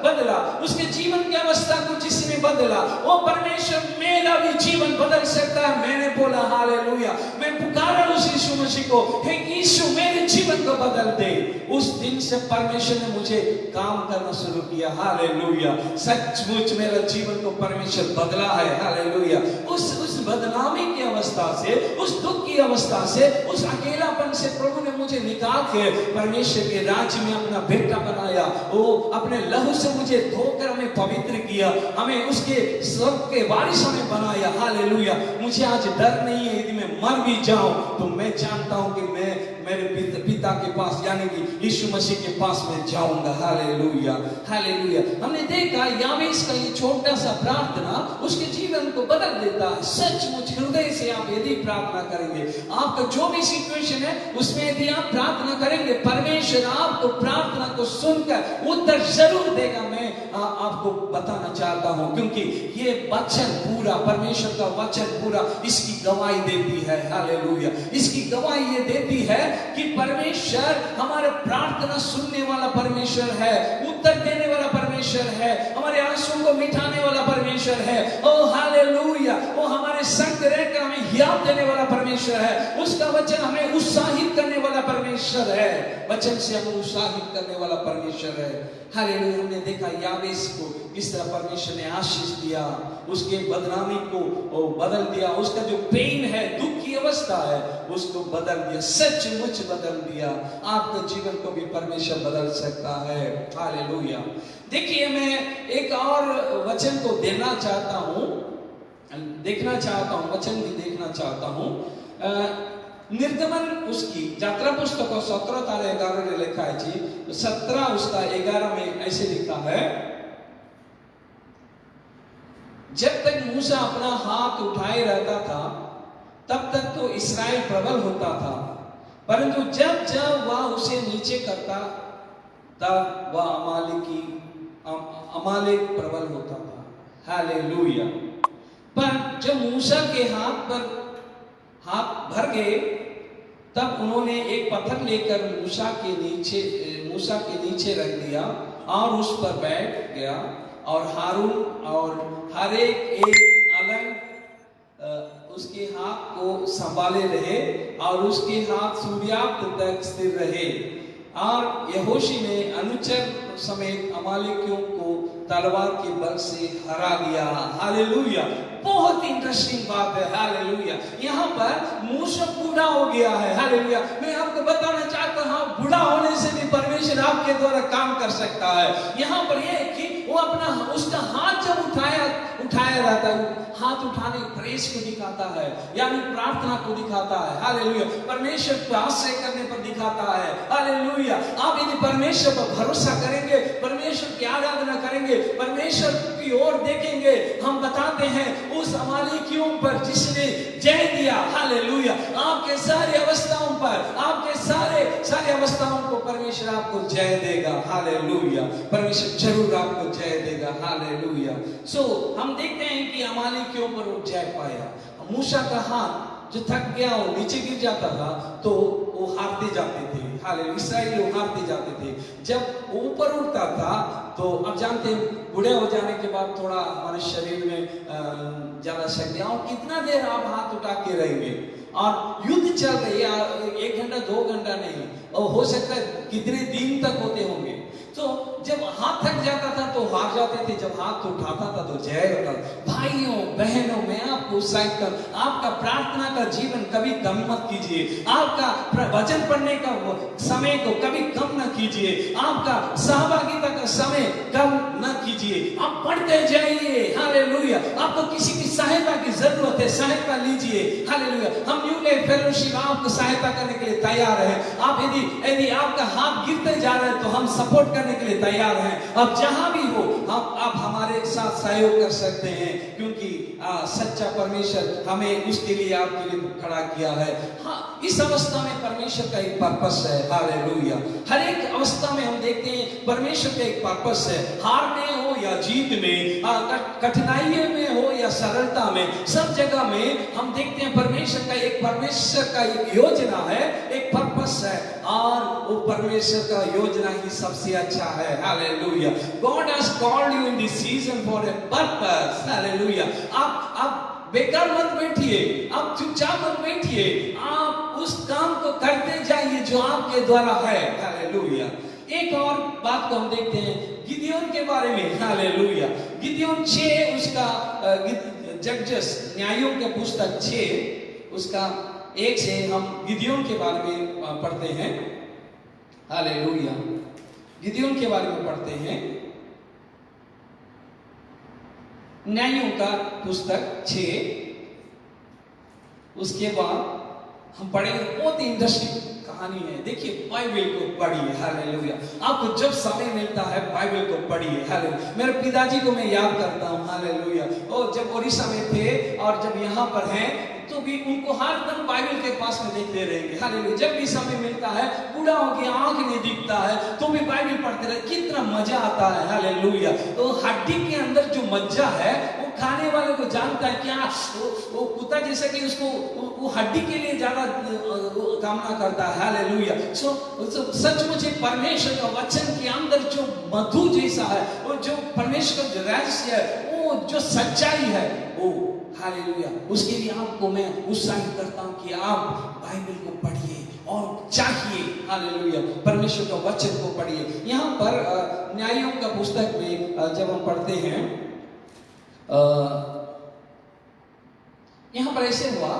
बदला, उसके जीवन की अवस्था को जिसने बदला, वो परमेश्वर मेरा भी जीवन बदल सकता है। मैंने बोला हालेलुया, मैं पुकारा उस यीशु मसीह को, हे यीशु मेरे जीवन को बदल दे। उस दिन से परमेश्वर ने मुझे काम करना शुरू किया, हालेलुया। सचमुच मेरा जीवन को परमेश्वर बदला है, हालेलुया। उस बदनामी की अवस्था से, उस दुख की अवस्था से, उस अकेलापन से प्रभु ने मुझे निकाल के परमेश्वर के राज्य में अपना बेटा बनाया। वो अपने लहू से मुझे धोकर हमें पवित्र किया, हमें उसके स्वर्ग के वारिस हमें बनाया, हालेलुया। मुझे आज डर नहीं है, यदि मैं मर भी जाऊं तो मैं जानता हूं कि मैं मेरे पिता के पास यानी कि यीशु मसीह के पास में जाऊंगा, हालेलुया, हालेलुया। हमने देखा यावेस का ये छोटा सा प्रार्थना उसके जीवन को बदल देता है। सचमुच हृदय से आप यदि प्रार्थना करेंगे, आपका जो भी सिचुएशन है उसमें यदि आप प्रार्थना करेंगे, परमेश्वर आपको प्रार्थना को सुनकर उत्तर जरूर देगा। मैं आपको बताना चाहता हूं, क्योंकि ये वचन पूरा, परमेश्वर का वचन पूरा इसकी गवाही देती है। हालेलुया। इसकी गवाही ये देती है कि परमेश्वर हमारे प्रार्थना सुनने वाला परमेश्वर है, उत्तर देने वाला परमेश्वर है, हमारे आंसू को मिटाने वाला परमेश्वर है। ओ हालेलुया। वो हमारे संग रहकर हमें हियाव देने वाला परमेश्वर है। उसका वचन हमें उत्साहित करने वाला परमेश्वर है। वचन से हमें उत्साहित करने वाला परमेश्वर है। हालेलुया। हमने देखा याबेस को किस तरह परमेश्वर ने आशीष दिया, उसके बदनामी को बदल दिया, उसका जो पेन है, दुख की अवस्था है, उसको बदल दिया, सचमुच बदल दिया। आपके जीवन को भी परमेश्वर बदल सकता है। हालेलुया। देखिए, मैं एक और वचन को देखना चाहता हूं, वचन भी देखना चाहता हूं। निर्गमन उसकी यात्रा पुस्तक 17:11 में लिखा है जी, 17:11 में ऐसे लिखा है, जब तक मूसा अपना हाथ उठाए रहता था तब तक तो इस्राएल प्रबल होता था, परंतु जब जब वह उसे नीचे करता तब वह अमालेक प्रबल होता था। हालेलुया। पर जब मूसा के हाथ भर गए तब उन्होंने एक पत्थर लेकर मूसा के नीचे रख दिया और उस पर बैठ गया, और हारून और हर एक अलग उसके हाथ को संभाले रहे और उसके हाथ सूर्यास्त तक स्थिर रहे। और यहोशी ने अनुचर समेत अमालेकियों को तलवार के बल से हरा दिया। हालेलुया। बहुत इंटरेस्टिंग बात है। हालेलुया। यहाँ पर मूसा बूढ़ा हो गया है। हालेलुया। मैं आपको बताना चाहता हूँ, बूढ़ा होने से भी परमेश्वर आपके द्वारा काम कर सकता है। यहाँ पर यह है कि वो उसका हाथ जब उठाया रहता है, हाथ उठाने प्रेस को दिखाता है, यानी प्रार्थना को दिखाता है। हालेलुया। परमेश्वर पर आश्रय करने पर दिखाता है। हालेलुया। आप यदि परमेश्वर पर भरोसा करेंगे, परमेश्वर की आराधना करेंगे, परमेश्वर की ओर देखेंगे, हम बताते हैं उस अमालेकियों पर जिसने जय दिया। हालेलुया। आपके सारे अवस्थाओं पर, आपके सारे अवस्थाओं को परमेश्वर आपको जय देगा। हालेलुया। परमेश्वर जरूर आपको जय देगा। हालेलुया। हम देखते हैं कि अमालेकियों पर वो जय पाया। मूसा का हाथ जो थक गया, वो नीचे गिर जाता था तो वो हारते जाते थे। हालेलुया। इस्राएली वो हारते जाते थे। जब ऊपर उठता था तो अब जानते हैं, बूढ़े हो जाने के बाद थोड़ा हमारे शरीर में ज्यादा शक्ति, और कितना देर आप हाथ उठा के रहेंगे, और युद्ध चल रही है, 1 घंटा 2 घंटा नहीं, और हो सकता है कितने दिन तक होते होंगे। तो जब हाथ थक जाता था तो हार जाते थे, जब हाथ उठाता था तो जय होता। भाइयों बहनों, मैं आपको उत्साहित कर, आपका प्रार्थना का जीवन कभी कम मत कीजिए, आपका वचन पढ़ने का समय को कभी कम न कीजिए, आपका सहभागिता का समय कम न कीजिए, आप पढ़ते जाइए। हालेलुया। आपको किसी की सहायता की जरूरत है, सहायता लीजिए। हालेलुया। हम न्यू लाइफ फेलोशिप आपको सहायता करने के लिए तैयार है। आप यदि आपका हाथ गिरते जा रहा है तो हम सपोर्ट करने के लिए तैयार हैं। अब जहां भी हो आप हमारे साथ सहयोग कर सकते हैं, क्योंकि सच्चा परमेश्वर हमें उसके लिए आपके लिए खड़ा किया है। हाँ, इस अवस्था में परमेश्वर का एक पर्पस है। हालेलुया। हर एक अवस्था में हम देखते हैं परमेश्वर का एक पर्पस है। हार में हो या जीत में, कठिनाई में हो या सरलता में, सब जगह में हम देखते हैं परमेश्वर का एक योजना है, एक पर्पस है, और वो परमेश्वर का योजना ही सबसे अच्छा है। Hallelujah. God has called you in this season for a purpose. Hallelujah. आप बेकार मत बैठिए, आप चुपचाप मत बैठिए, आप उस काम को करते जाइए जो आपके द्वारा है। हालेलुया। एक और बात को हम देखते हैं गिदियोन के बारे में। हालेलुया। गिदियोन 6 उसका जजस न्यायों के पुस्तक 6 उसका 1 से हम गिदियोन के बारे में पढ़ते हैं। हालेलुया। गिदियोन के बारे में पढ़ते हैं। न्यायों का पुस्तक 6 उसके बाद हम पढ़ेंगे, बहुत ही इंटरेस्टिंग कहानी है। देखिए बाइबल को पढ़िए, हालेलुया। आपको जब समय मिलता है बाइबल को पढ़िए, हालेलुया। मेरे पिताजी को मैं याद करता हूँ, हालेलुया। और जब उड़ीसा में थे और जब यहाँ पर हैं तो भी उनको हर दम बाइबल के पास में देखते रहेंगे, हालेलुया। जब भी समय मिलता है, बूढ़ा हो गया, आंख नहीं दिखता है, तो भी बाइबल पढ़ते रहे, कितना मजा आता है, हालेलुया। तो हड्डी के अंदर जो मज्जा है वो खाने वाले को जानता है क्या, वो कुत्ता जैसा कि उसको वो हड्डी के लिए ज्यादा कामना करता है, हालेलुया। सो सचमुच एक परमेश्वर का वचन के अंदर जो मधु जैसा है, वो जो परमेश्वर का जो रहस्य है, वो जो सच्चाई है, वो हालेलुया, उसके लिए आपको मैं उत्साहित करता हूं कि आप बाइबल को पढ़िए और चाहिए, हालेलुया, परमेश्वर का वचन को पढ़िए। यहाँ पर न्यायों का पुस्तक में जब हम पढ़ते हैं, यहाँ पर ऐसे हुआ,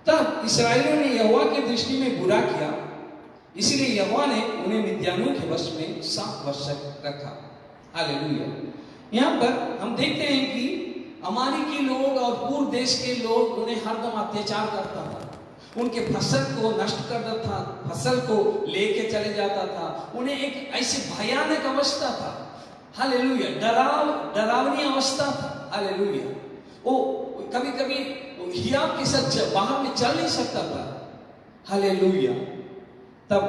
तब इस्राएलियों ने यहोवा की दृष्टि में बुरा किया, इसलिए यहोवा ने उन्हें मिद्यानियों के वश में 7 वर्ष रखा, हालेलुया। यहाँ पर हम देखते हैं कि अमालेकी लोग और पूर्व देश के लोग उन्हें हरदम अत्याचार करता था, उनके फसल को नष्ट कर देता था, फसल को लेके चले जाता था, उन्हें एक ऐसी भयानक अवस्था था, हालेलुया, डरावनी अवस्था था, हालेलुया। वो कभी कभी हियाव के साथ बाहर में चल नहीं सकता था, हालेलुया। तब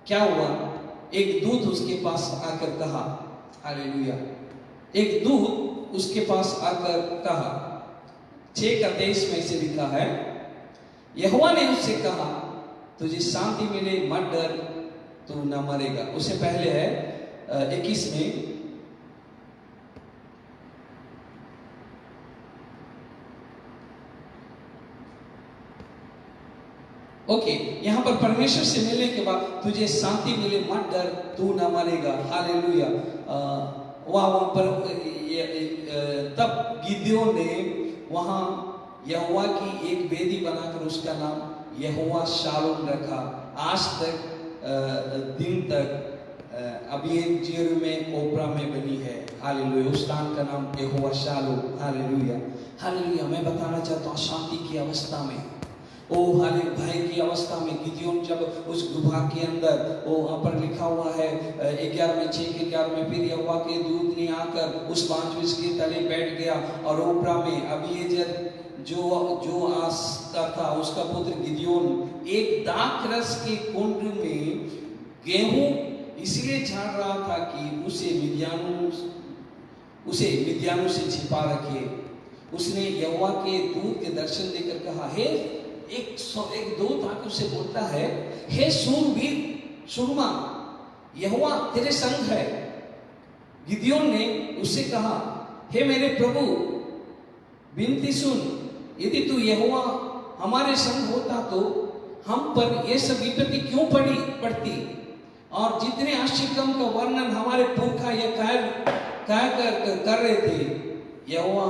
क्या हुआ, एक दूत उसके पास आकर कहा, हालेलुया, एक दूत उसके पास आकर कहा, 6 का 23 में से लिखा है, यहोवा ने उससे कहा, तुझे शांति मिले, मत डर, तू न मरेगा। उससे पहले है 21 में, ओके, यहां पर परमेश्वर से मिलने के बाद तुझे शांति मिले, मत डर, तू न मरेगा, हालेलुया। वहां पर तब गिदोन ने वहां यहोवा की एक वेदी बनाकर उसका नाम यहोवा शालोम रखा। आज तक दिन तक अभी एक जेरू में ओपरा में बनी है, हालेलुया, उस स्थान का नाम यहोवा शालोम, हालेलुया, हालेलुया। मैं बताना चाहता हूँ, शांति की अवस्था में, ओ हाले भय की अवस्था में गिदोन जब उस गुफा के अंदर, वो वहां पर लिखा हुआ है 11 में 6 के 11 में, फिर यहोवा के दूत ने आकर उस 5 वृक्ष के तले बैठ गया और ओपरा में अबीएजेर जो आस्था था उसका पुत्र गिदोन एक दाखरस के कुंड में गेहूं इसलिए झाड़ रहा था कि उसे मिद्यानों से छिपा रखे। उसने यहोवा के दूत के दर्शन देकर कहा, हे एक दूत आकर उसे बोलता है, हे सूरवीर सुरमा, यहोवा तेरे संग है। गिदोन ने उससे कहा, हे मेरे प्रभु, विनती सुन, यदि तू यहोवा हमारे संग होता तो हम पर यह सब विपत्ति क्यों पड़ती, और जितने आश्चर्यक्रम का वर्णन हमारे पुरखा यह कर रहे थे, यहोवा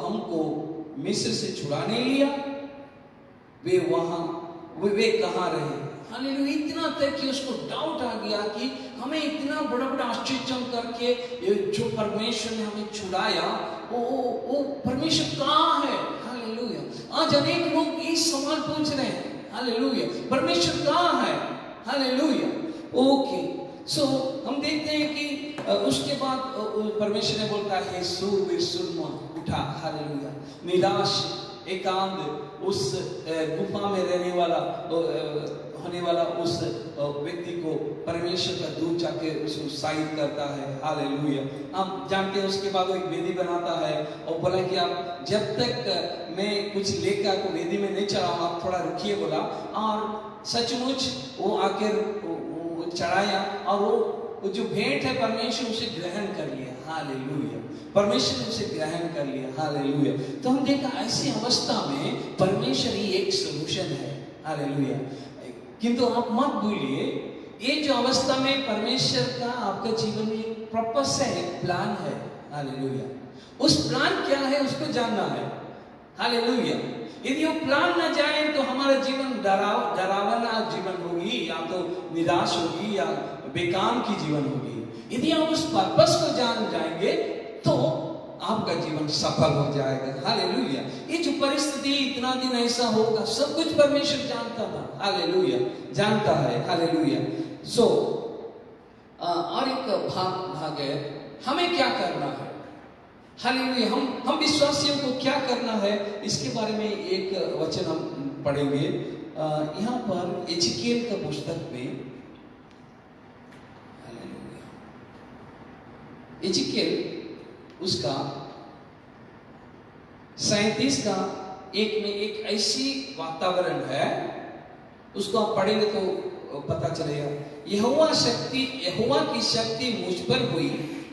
हमको मिस्र से छुड़ाने लिया, वे कहाँ रहे, हालेलुया। इतना तक कि उसको डाउट आ गया कि हमें इतना बड़ा बड़ा आश्चर्य करके जो परमेश्वर ने हमें छुड़ाया, वो परमेश्वर कहाँ है, हालेलुया। आज अनेक लोग इस सवाल पूछ रहे हैं, हालेलुया, परमेश्वर कहाँ है, हालेलुया। ओके, सो हम देखते हैं कि उसके बाद परमेश्वर ने बोलता है, सूरवीर सुरमा उठा, हालेलुया। निराश एकांत उस गुफा में रहने वाला होने वाला उस व्यक्ति को परमेश्वर का दूत जाके उसको उत्साहित करता है, हालेलुया। हम जानते हैं उसके बाद वो एक वेदी बनाता है और बोला कि आप जब तक मैं कुछ लेकर आपको वेदी में नहीं चढ़ाऊंगा, आप थोड़ा रुकिए बोला। और सचमुच वो आकर चढ़ाया और वो जो भेंट है परमेश्वर उसे ग्रहण कर लिया, हालेलुया। परमेश्वर ने उसे ग्रहण कर लिया, हालेलुया। तो हम देखा ऐसी अवस्था में परमेश्वर ही एक सॉल्यूशन है, हालेलुया। किंतु आप मत भूलिए, ये जो अवस्था में परमेश्वर का आपके जीवन में एक पर्पस है, एक प्लान है, हालेलुया। उस प्लान क्या है उसको जानना है, हालेलुया। यदि वो प्लान ना जाए तो हमारा जीवन डरावना जीवन होगी, या तो निराश होगी या बेकार की जीवन होगी। यदि हम उस पर्पस को जान जाएंगे तो आपका जीवन सफल हो जाएगा। हालेलुया। ये जो परिस्थिति इतना दिन ऐसा होगा, सब कुछ परमेश्वर जानता था। हालेलुया, जानता है। हालेलुया। सो और एक भाग है, हमें क्या करना है। हालेलुया। हम विश्वासियों को क्या करना है, इसके बारे में एक वचन हम पढ़ेंगे यहाँ पर एजिकियल का पुस्तक में। हालेलुया। एजिकियल उसका 37 का 1 में एक ऐसी वातावरण है, उसको आप पढ़ेंगे तो पता चलेगा। यहोवा की शक्ति मुझ पर हुई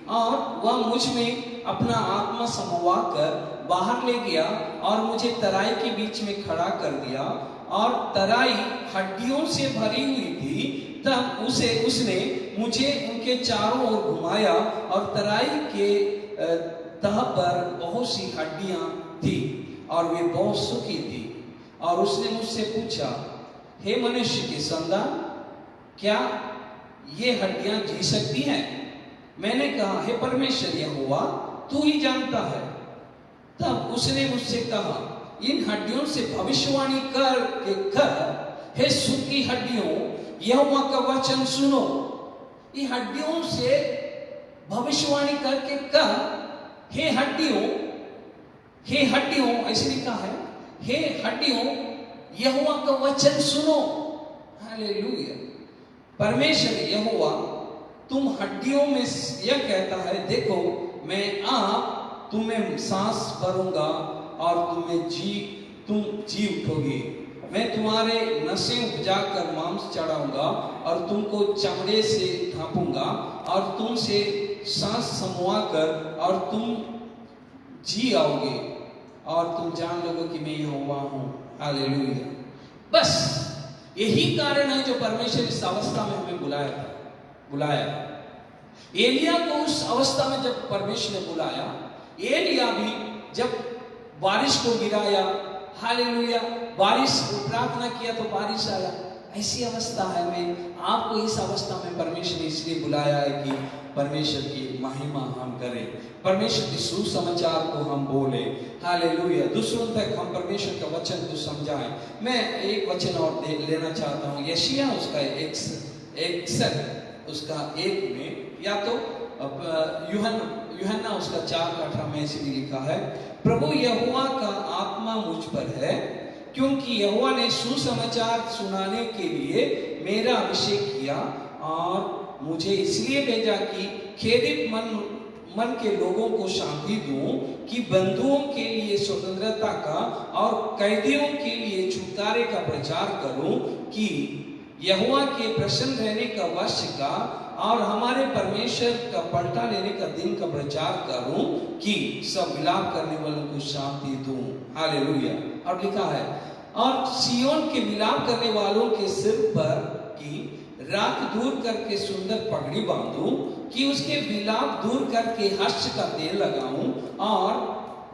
और वह मुझ में अपना आत्मा समवा कर बाहर ले गया और मुझे तराई के बीच में खड़ा कर दिया, और तराई हड्डियों से भरी हुई थी। तब उसने मुझे उनके चारों ओर घुमाया और तराई के तह पर बहुत सी हड्डियां थी और वे बहुत सूखी थी। और उसने मुझसे पूछा, हे मनुष्य के संतान, क्या ये हड्डियां जी सकती हैं? मैंने कहा, हे परमेश्वर यहोवा, तू ही जानता है। तब उसने मुझसे कहा, इन हड्डियों से भविष्यवाणी कर, हे सूखी हड्डियों, यहोवा का वचन सुनो। ये हड्डियों से भविष्यवाणी करके कह, हे हड्डियों, ऐसे लिखा है, हे हड्डियों, यहोवा का वचन सुनो। हालेलुया। परमेश्वर यहोवा तुम हड्डियों में यह कहता है, देखो मैं आप तुम्हें सांस भरूंगा और तुम जी उठोगे। मैं तुम्हारे नसें उपजा कर मांस चढ़ाऊंगा और तुमको चमड़े से ढांपूंगा और तुमसे सांस समवा कर और तुम जी आओगे और तुम जान लोगे कि मैं यहोवा हूं। हालेलुया। बस यही कारण है जो परमेश्वर इस अवस्था में हमें बुलाया। एलिया को उस अवस्था में जब परमेश्वर ने बुलाया, एलिया भी जब बारिश को गिराया, हालेलुया, बारिश प्रार्थना किया तो बारिश आया। ऐसी अवस्था है में आपको इस अवस्था में परमेश्वर ने इसलिए बुलाया है कि परमेश्वर की महिमा हम करें, परमेश्वर के सुसमाचार को हम बोले। हालेलुया। दूसरों तक हम परमेश्वर का वचन को समझाएं। मैं एक वचन और लेना चाहता हूँ, यशायाह उसका 61 उसका 1 में, या तो यूहन्ना उसका 4:18 में ऐसे भी लिखा है, प्रभु यहोवा का आत्मा मुझ पर है, क्योंकि यहोवा ने सुसमाचार सुनाने के लिए मेरा अभिषेक किया और मुझे इसलिए भेजा कि खेदित मन के लोगों को शांति दूं, कि बंधुओं के लिए स्वतंत्रता का और कैदियों के लिए छुटकारे का प्रचार करूं, कि यहोवा के प्रसन्न रहने का वर्ष का और हमारे परमेश्वर का पलटा लेने का दिन का प्रचार करूं, कि सब विलाप करने वालों को शांति दूं। हालेलुया। और लिखा है, और सियोन के विलाप करने वालों के सिर पर की राख दूर करके सुंदर पगड़ी बांधूं, कि उसके विलाप दूर करके हर्ष का तेल लगाऊं और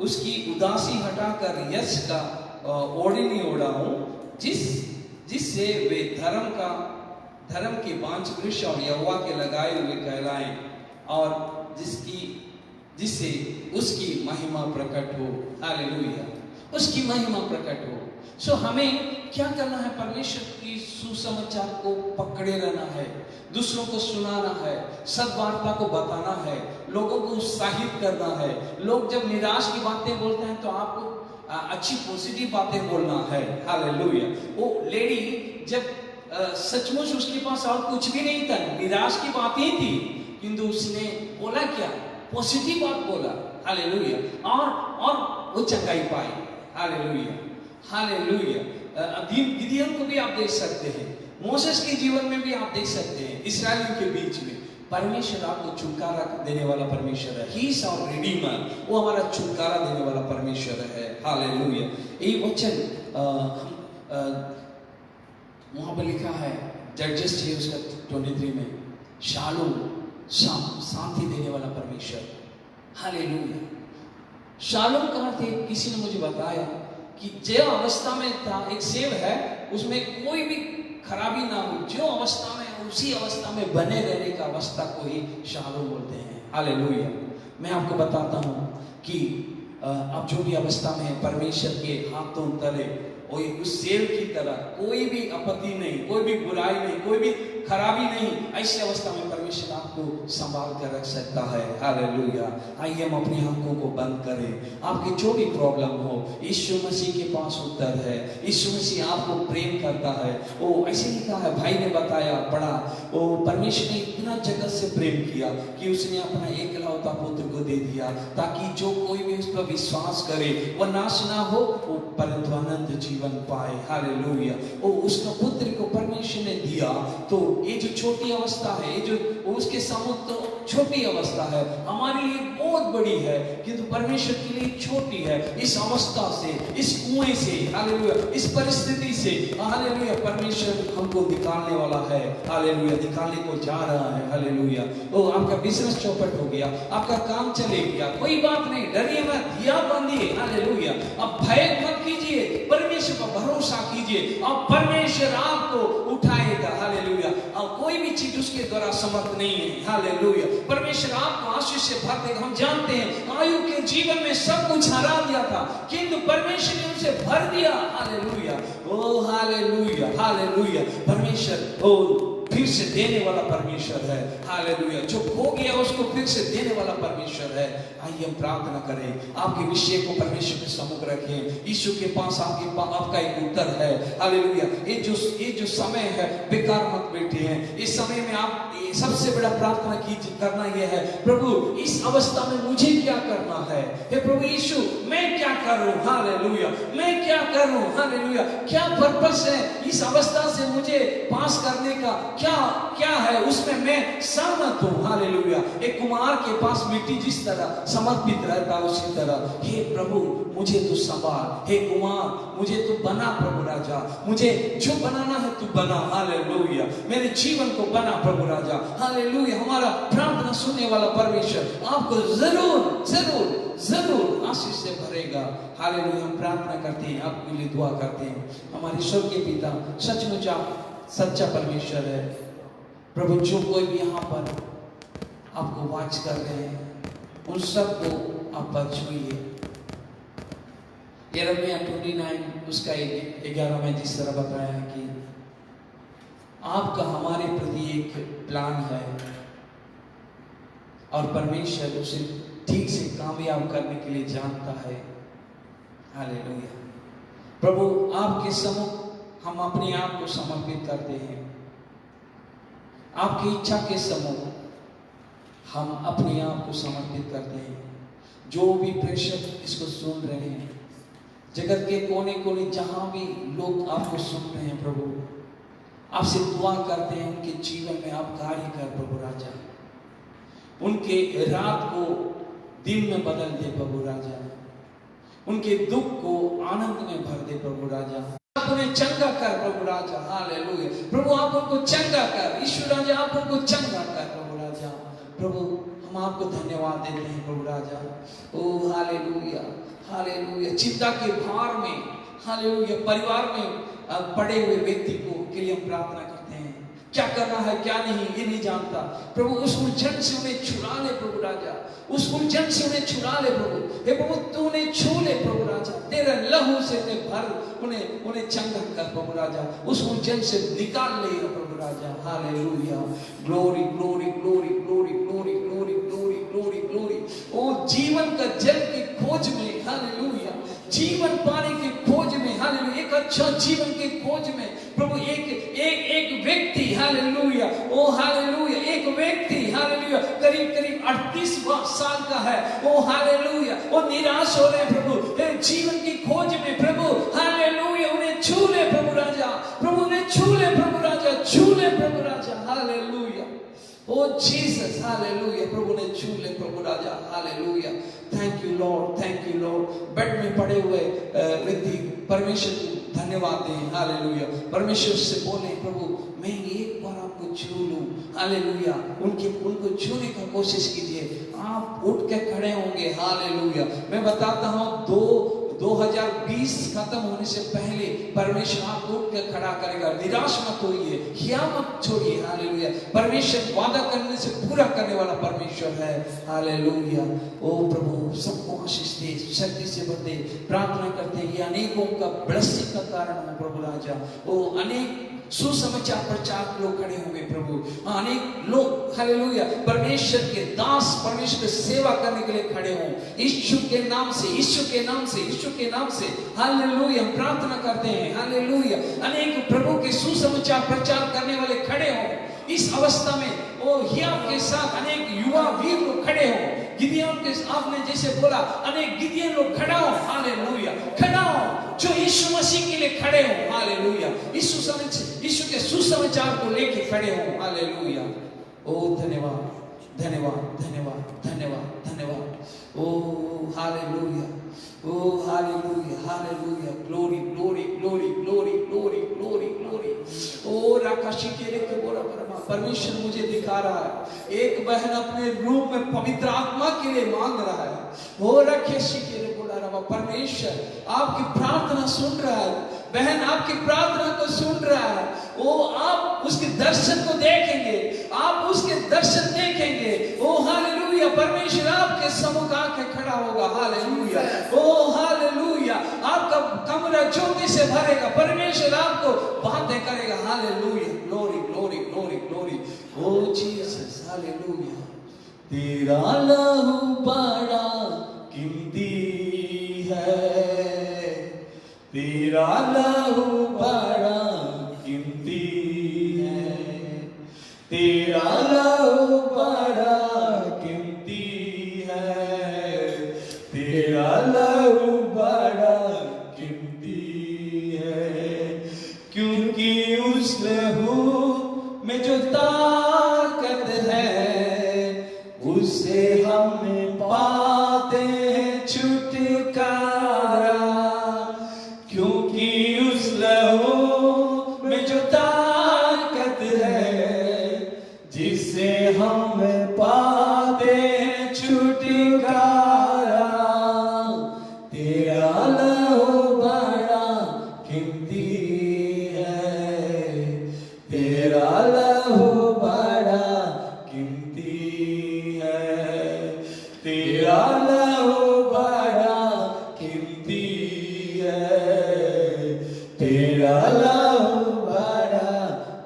उसकी उदासी हटाकर यश का ओढ़नी ओढ़ाऊं, जिससे वे धर्म के बांझ वृक्ष और यहोवा के लगाए हुए कहलाएं, और जिससे उसकी महिमा प्रकट हो। हालेलुया। उसकी महिमा प्रकट हो। सो हमें क्या करना है? परमेश्वर की सुसमाचार को पकड़े रहना है, दूसरों को सुनाना है, सद्वार्ता को बताना है, लोगों को उत्साहित करना है। लोग जब निराश की बातें बोलते हैं तो आपको अच्छी पॉजिटिव बातें बोलना है। हालेलुया। वो लेडी जब सचमुच उसके पास और कुछ भी नहीं था, निराश की बात ही थी, किंतु उसने बोला क्या? पॉजिटिव बात बोला। हालेलुया। और वो चंगाई पाई। हालेलुया। हालेलुया। गिदियन को भी आप देख सकते हैं, मोसेस के जीवन में भी आप देख सकते हैं, इस्राएलियों के बीच में परमेश्वर आपको छुटकारा देने वाला परमेश्वर है। He is our redeemer. वो हमारा छुटकारा देने वाला परमेश्वर है। हालेलुया। ये वचन वहां पर लिखा है जजेस उसका 23 में, शालोम, शांति देने वाला परमेश्वर। हालेलुया। शालोम का अर्थ है, किसी ने मुझे बताया कि जो अवस्था में था, एक सेव है, उसमें कोई भी खराबी ना हो, जो अवस्था में उसी अवस्था में बने रहने का अवस्था को ही शालोम बोलते हैं। हालेलुया। मैं आपको बताता हूँ कि आप जो भी अवस्था में है, परमेश्वर के हाथों तले और उस सेव की तरह कोई भी आपत्ति नहीं, कोई भी बुराई नहीं, कोई भी खराबी नहीं, ऐसी अवस्था में परमेश्वर आपको संभाल कर रख सकता है। हालेलुया। आइए हम अपनी आंखों को बंद करें। आपकी जो भी प्रॉब्लम हो, यीशु मसीह के पास उत्तर है। यीशु मसीह आपको प्रेम करता है। वो ऐसे लिखा है, भाई ने बताया, पढ़ा, वो परमेश्वर ने इतना जगत से प्रेम किया कि उसने अपना एकलौता पुत्र को दे दिया, ताकि जो कोई भी उस पर विश्वास करे वह नाश ना हो, वो परंतु अनंत जीवन पाए। हालेलुया। वो उसका पुत्र को परमेश्वर ने दिया, तो ये जो छोटी अवस्था है, ये जो उसके समुद्र तो छोटी अवस्था है, हमारे लिए बहुत बड़ी है, किंतु परमेश्वर के लिए छोटी है। इस अवस्था से, इस कुएं से, हालेलुया, इस परिस्थिति से, हालेलुया, परमेश्वर हमको निकालने वाला है। हालेलुया, निकालने को जा रहा है। हालेलुया। ओ आपका बिजनेस चौपट हो गया, आपका काम चले गया, कोई बात नहीं, डरिए मत, दिया बांधिए। हालेलुया। अब भय मत कीजिए, परमेश्वर पर भरोसा कीजिए, अब परमेश्वर आपको उठाएगा। हालेलुया। अब कोई भी चीज उसके द्वारा समर्थ नहीं है। हालेलुया। परमेश्वर आपको आशीष से भर देगा। हम जानते हैं आयु के जीवन में सब कुछ हरा दिया था, किंतु परमेश्वर ने उसे भर दिया। हालेलुया। ओ हालेलुया, हालेलुया। परमेश्वर ओ फिर से देने वाला परमेश्वर है। हालेलुया। जो खो गया उसको फिर से देने वाला परमेश्वर है। आइए हम प्रार्थना करें, आपके विषय को परमेश्वर के सम्मुख रखें। यीशु के पास आपका एक उत्तर है। हालेलुया। ये जो समय है, बेकार मत बैठे हैं। इस समय में आप सबसे बड़ा प्रार्थना करना यह है, प्रभु इस अवस्था में मुझे क्या करना है? हे प्रभु यीशु, मैं क्या करूं? हालेलुया। मैं क्या करूं? हालेलुया। क्या पर्पस है इस अवस्था से मुझे पास करने का? क्या है उसमें मैं सहमत हूं। हालेलुया। एक कुमार के पास मिट्टी जिस तरह समर्पित रहता, उसी तरह हे प्रभु मुझे तो संभाल। हे कुमार मुझे तो बना प्रभु राजा, मुझे जो बनाना है तू बना। हालेलुया। मेरे जीवन को बना प्रभु राजा। हालेलुया। हमारा प्रार्थना सुनने वाला परमेश्वर आपको जरूर जरूर जरूर आशीष से भरेगा। हालेलुया। हम प्रार्थना करते हैं, आपके लिए दुआ करते हैं। हमारे स्वर्गीय पिता, सचमुच आप सच्चा परमेश्वर है प्रभु। जो कोई भी यहाँ पर आपको वाच कर रहे हैं, उन सबको आप पर छुइए। यिर्मयाह 29 उसका 11 में जिस तरह बताया कि आपका हमारे प्रति एक प्लान है और परमेश्वर उसे ठीक से कामयाब करने के लिए जानता है। हालेलुया। प्रभु आपके सम्मुख हम अपने आप को समर्पित करते हैं। आपकी इच्छा के सम्मुख हम अपने आप को समर्पित करते हैं। जो भी प्रेषक इसको सुन रहे हैं, जगत के कोने कोने जहां भी लोग आपको सुन रहे हैं, प्रभु आपसे दुआ करते हैं, उनके जीवन में आप कार्य कर प्रभु राजा। उनके रात को दिन में बदल दे प्रभु राजा। उनके दुख को आनंद में भर दे प्रभु राजा। आप उन्हें चंगा कर प्रभु राजा। हालेलुया। प्रभु आप उनको चंगा कर। ईश्वर राजा आप उनको चंगा कर प्रभु राजा। प्रभु हम आपको धन्यवाद देते हैं प्रभु राजा। ओ हालेलुया, हालेलुया। चिंता के भार में, हालेलुया, परिवार में पड़े हुए व्यक्ति को के लिए हम प्रार्थना करते हैं। क्या करना है क्या नहीं ये नहीं जानता, प्रभु उस उलझन से उन्हें छुड़ा ले प्रभु राजा। उस उलझन से उन्हें छुड़ा ले प्रभु। हे प्रभु तू उन्हें छू ले प्रभु राजा। तेरे लहू से उन्हें भर, उन्हें चंगा कर प्रभु राजा। उस उलझन से निकाल ले प्रभु राजा। हालेलुया। Glory glory glory glory glory glory glory glory glory. ओ जीवन का जल की खोज में, हालेलुया, जीवन पाने की खोज में, हालेलुया, एक अच्छा जीवन की खोज में प्रभु एक व्यक्ति, हालेलुया, ओ हालेलुया, एक व्यक्ति, हालेलुया, करीब 38 साल का है। ओ हालेलुया, वो निराश हो रहे प्रभु जीवन की खोज में प्रभु। हालेलुया, उन्हें छू ले प्रभु राजा। प्रभु उन्हें छू ले प्रभु राजा, छू ले प्रभु राजा। हालेलुया, ओ जीसस, हालेलुया, प्रभु ने छू ले प्रभु राजा। Hallelujah. Thank you lord, thank you lord. Bed में पड़े हुए व्यक्ति परमेश्वर को धन्यवाद दें। हालेलुया। परमेश्वर से बोले प्रभु मैं एक बार आपको छू लूं। हालेलुया। उनको छूने का कोशिश कीजिए। आप उठ के खड़े होंगे। हालेलुया। मैं बताता हूँ दो 2020 खत्म होने से पहले परमेश्वर आपको उठ कर खड़ा करेगा। निराश मत होइए, हिम्मत छोड़िए। हालेलुया। परमेश्वर वादा करने से पूरा करने वाला परमेश्वर है। हालेलुया। ओ प्रभु सबको आशीष दे, शक्ति से भर दे। प्रार्थना करते हैं ये अनेकों का ब्लेसिंग का कारण हो प्रभु राजा। ओ अनेक सुसमाचार प्रचारक लोग खड़े होंगे प्रभु, अनेक लोग हालेलुया परमेश्वर के दास परमेश्वर की सेवा करने के लिए खड़े हों यीशु के नाम से, यीशु के नाम से, यीशु के नाम से। हालेलुया हम प्रार्थना करते हैं। हालेलुया अनेक प्रभु के सुसमाचार प्रचार करने वाले खड़े हों इस अवस्था में। ओ हियाव के साथ अनेक युवा वीर लोग खड़े हों। गिदियोन के आपने जैसे बोला अनेक गिदियोन लोग खड़ा हो। हालेलुया खड़ा हो जो यीशु मसीह के लिए खड़े हो। हालेलुया यीशु के सुसमाचार को लेके खड़े हो। हालेलुया। ओ धन्यवाद धन्यवाद धन्यवाद धन्यवाद धन्यवाद। ओ हालेलुया, ओ hallelujah hallelujah. Glory glory glory glory glory glory glory. ओ राकाशी के लेके बोला परमेश्वर मुझे दिखा रहा है एक बहन अपने रूम में पवित्र आत्मा के लिए मांग रहा है। वो राकेशी के लिए बोला रहा परमेश्वर आपकी प्रार्थना सुन रहा है, बहन आपकी प्रार्थना को सुन रहा है। वो आप उसके दर्शन को देखेंगे, आप उसके दर्शन देखेंगे। ओ हालेलुया परमेश्वर आपके सम्मुख आके खड़ा होगा। हालेलुया ओ हालेलुया आपका कमरा ज्योति से भरेगा, परमेश्वर आपको बातें करेगा। Hallelujah glory glory glory glory. ओ जीसस हालेलुया। तेरा लहू बड़ा कीमती है, तेरा लहू बड़ा कीमती है, तेरा लहू बड़ा कीमती है, तेरा लहू बड़ा कीमती है। क्योंकि उस लहू में जो ताकत है उससे हम पाते हैं छुटकारा। क्योंकि उस लहू में जो ताकत है जिससे हम पाते हैं छुटकारा। तेरा लहू बड़ा कीमती है, तेरा लहू बड़ा कीमती है, तेरा लहू बड़ा कीमती है, तेरा लहू बड़ा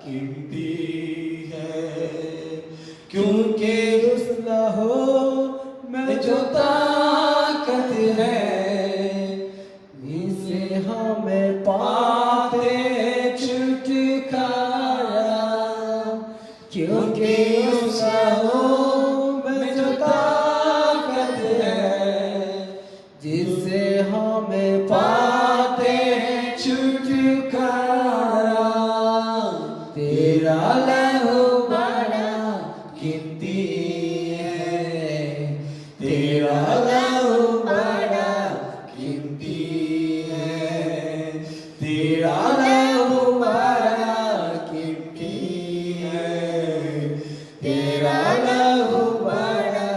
कीमती है। क्योंकि उस लहू में जो ताकत है जिससे हमें पाते छुटकारा। क्योंकि उस लहू में जो ताकत है जिससे हमें पाते हैं छुटकारा। तेरा लहू बड़ा कीमती है, तेरा लहू बड़ा कीमती है, तेरा लहू बड़ा कीमती है, तेरा लहू बड़ा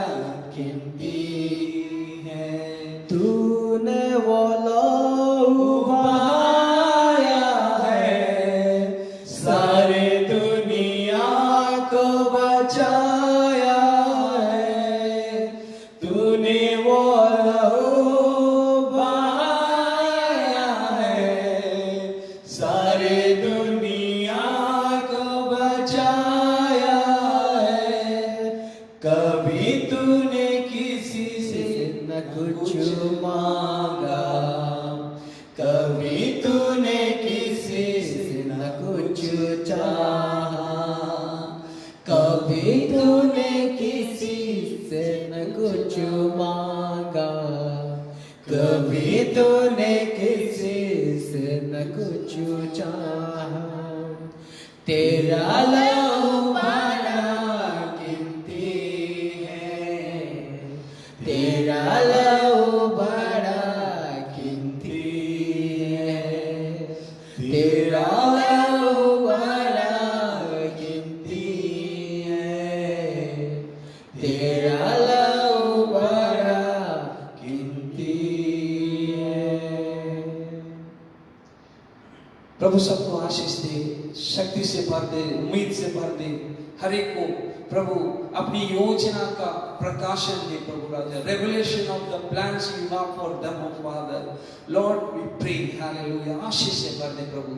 कीमती है। तूने वो लहू बहाया है, सारे दुनिया को बचाया है। तूने वो लहू बहाया है, सारे दुनिया को बचाया है। कभी तूने किसी से न कुछ मांगा, कभी तूने किसी से न कुछ चाहा, कभी तूने किसी से न कुछ मांगा, कभी तूने किसी से न कुछ चाहा। तेरा लहू बड़ा कीमती है, तेरा लहू बड़ा कीमती है, तेरा लहू बड़ा कीमती है, तेरा लहू बड़ा कीमती है। प्रभु सबको आशीष दे, शक्ति से भर दे, उम्मीद से भर दे। हर एक को प्रभु अपनी योजना का प्रकाशन दे प्रभु राजा। Revelation of the plans you have for them O father lord we pray hallelujah. आशीष से भर दे प्रभु,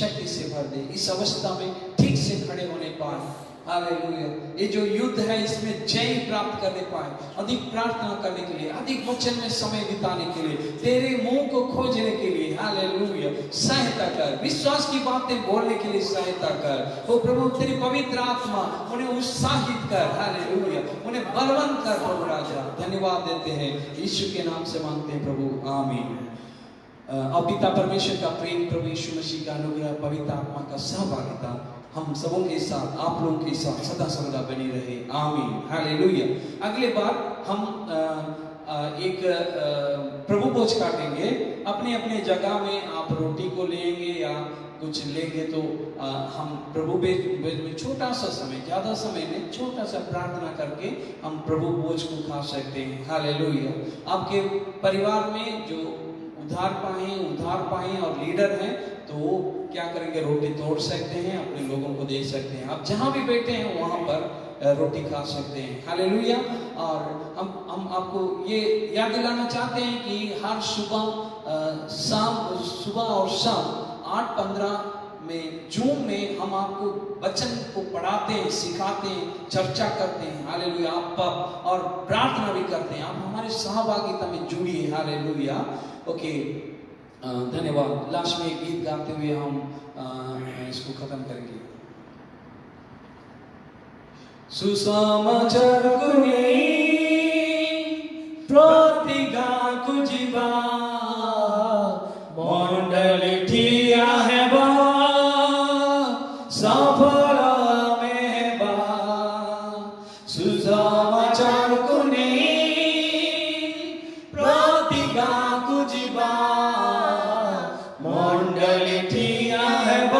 शक्ति से भर दे। इस अवस्था में ठीक से खड़े होने पाए हालेलुया। ये जो युद्ध है इसमें जय प्राप्त करने पाए, अधिक प्रार्थना करने के लिए, अधिक वचन में समय बिताने के लिए, तेरे मुंह को खोजने के लिए हालेलुया सहायता कर। विश्वास की बातें बोलने के लिए सहायता कर। ओ प्रभु तेरी पवित्र आत्मा उन्हें उत्साहित कर हालेलुया, उन्हें बलवंत कर प्रभु राजा। धन्यवाद देते हैं यीशु के नाम से मांगते हैं प्रभु, आमीन। अब पिता परमेश्वर का प्रेम, प्रभु यीशु मसीह का अनुग्रह, पवित्र आत्मा का सहभागिता हम सबों के साथ, आप लोगों के साथ सदा सर्वदा बनी रहे, आमीन हालेलुया। अगले बार हम एक प्रभु भोज काटेंगे। अपने अपने जगह में आप रोटी को लेंगे या कुछ लेंगे तो हम प्रभु भोज में छोटा सा समय, ज्यादा समय में छोटा सा प्रार्थना करके हम प्रभु भोज को खा सकते हैं हालेलुया। आपके परिवार में जो उधार पाए और लीडर हैं तो वो क्या करेंगे, रोटी तोड़ सकते हैं, अपने लोगों को दे सकते हैं। आप जहां भी बैठे हैं वहां पर रोटी खा सकते हैं हालेलुया। और हम आपको ये याद दिलाना चाहते हैं कि हर सुबह और शाम 8-15 में जून में हम आपको वचन को पढ़ाते हैं, सिखाते हैं, चर्चा करते हैं हालेलुया। आप और प्रार्थना भी करते हैं। आप हमारे सहभागिता में जुड़िए हालेलुया। ओके, धन्यवाद। लास्ट में एक गीत गाते हुए हम इसको खत्म करेंगे। सुसमाचारକୁ ନେଇ ପ୍ରତି ଗାଁକୁ ଯିବା, ମଣ୍ଡଳୀ ଠିଆ ହେବ, ସଫଳ ଆମେ ହେବା। ସୁସମାଚାରକୁ ନେଇ ପ୍ରତି ଗାଁକୁ ଯିବା, ମଣ୍ଡଳୀ ଠିଆ ହେବ,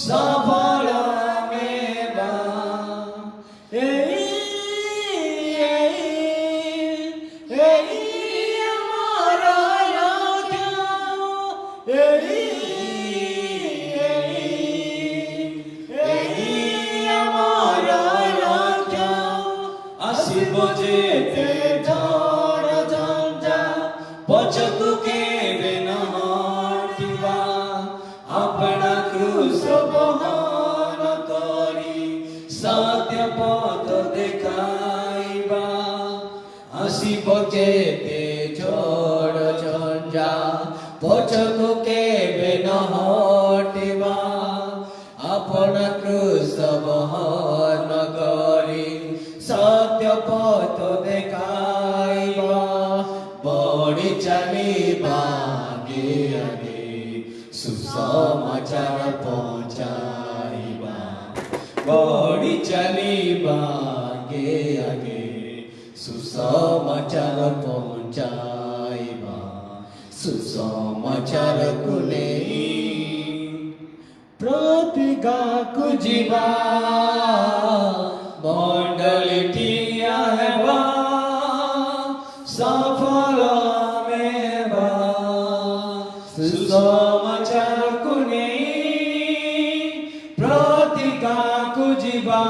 ସଫଳ ଆମେ ହେବା। ଆମର ଲକ୍ଷ୍ୟ ଆସିବ ଯେତେ ଝଡ଼ ଝଞ୍ଜା, ପଛକୁ କେବେ ନ ହଟିବା। ଆପଣା କ୍ରୁଶ ବହନ କରି ସତ୍ୟ ପଥ ଦେଖାଇବା। ଆସିବ ଯେତେ ଝଡ଼ ଝଞ୍ଜା, ପଛକୁ କେବେ ନ ହଟିବା। ଆପଣା କ୍ରୁଶ ବହନ କରି ସତ୍ୟ ପଥ ଦେଖାଇବା। ବଢ଼ି ଚାଲିବା ଆଗେ ଆଗେ, ସୁସମାଚାର ପହଞ୍ଚାଇବା। ବଢ଼ି ଚାଲିବା ଆଗେ ଆଗେ, ସୁସମାଚାର ପହଞ୍ଚାଇବା। ସୁସମାଚାରକୁ ନେଇ ପ୍ରତି ଗାଁକୁ ଯିବା, ମଣ୍ଡଳୀ ଠିଆ ହେବା, ସଫଳ ଆମେ ହେବା। ସୁସମାଚାରକୁ ନେଇ ପ୍ରତି ଗାଁକୁ ଯିବା,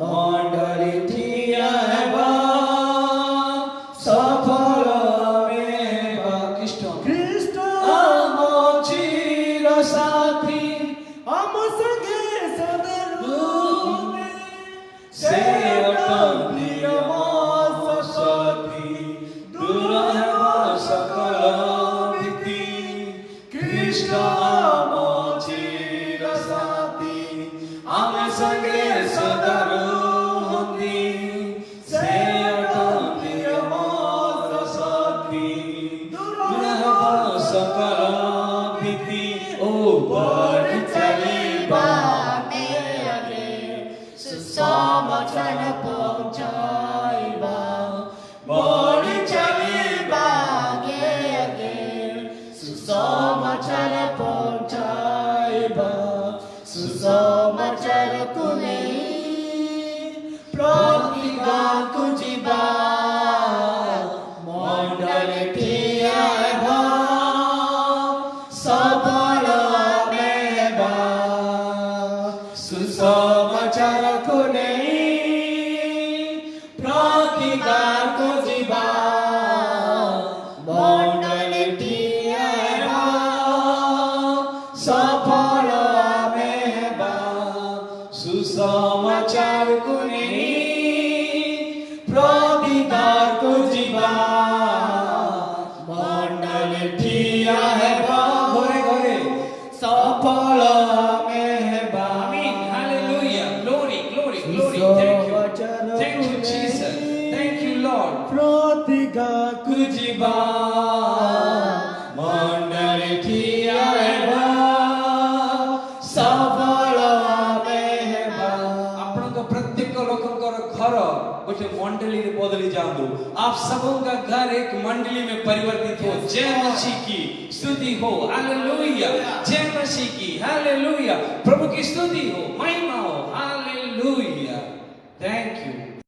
ମଣ୍ଡଳୀ ଠିଆ ହେବା, ସଫଳ ଆମେ ହେବା। ଖ୍ରୀଷ୍ଟ ଆମ ଚିର ସାଥୀ, ଆମ ସଙ୍ଗେ ସଦା ରୁହେ। ସେ ଅଟନ୍ତି ଆମ ସାଥୀ, ଦୂର ହେବ ସକଳ ଭୀତି। ଖ୍ରୀଷ୍ଟ ଆମ ଚିର ସାଥୀ, ଆମ ସଙ୍ଗେ ସଦା ରୁହନ୍ତି। ସେ ଅଟନ୍ତି ଆମ ସାଥୀ, ଦୂର ହେବ ସକଳ ଭୀତି। ଓ ବଢ଼ି ଚାଲିବା ଆମେ ଆଗେ, ସୁସମାଚାର ପହଞ୍ଚାଇବା। ବଢ଼ି ଚାଲିବା ଆଗେ ଆଗେ, ସୁସମାଚାର ପହଞ୍ଚାଇବା। ସୁସମାଚାରକୁ ନେଇ ପ୍ରତି ଗାଁକୁ ଯିବା, ମଣ୍ଡଳୀ ଠିଆ ହେବା, ପ୍ରତିଗାକୁ ଯିବା ମଣ୍ଡଳୀ ଠିଆ ହେବା ସଫଳ ଆମେ ହେବା। ଆପଣଙ୍କ ପ୍ରତ୍ୟେକ ଲୋକଙ୍କର ଘର ଗୋଟେ ମଣ୍ଡଳୀରେ ବଦଳି ଯାଆନ୍ତୁ। आप सबों का घर एक मंडली में परिवर्तित हो। जय मसीह की स्तुति हो, हालेलुया। जय मसीह की, हालेलुया। प्रभु की स्तुति हो, महिमा हो, हालेलुया। Thank you.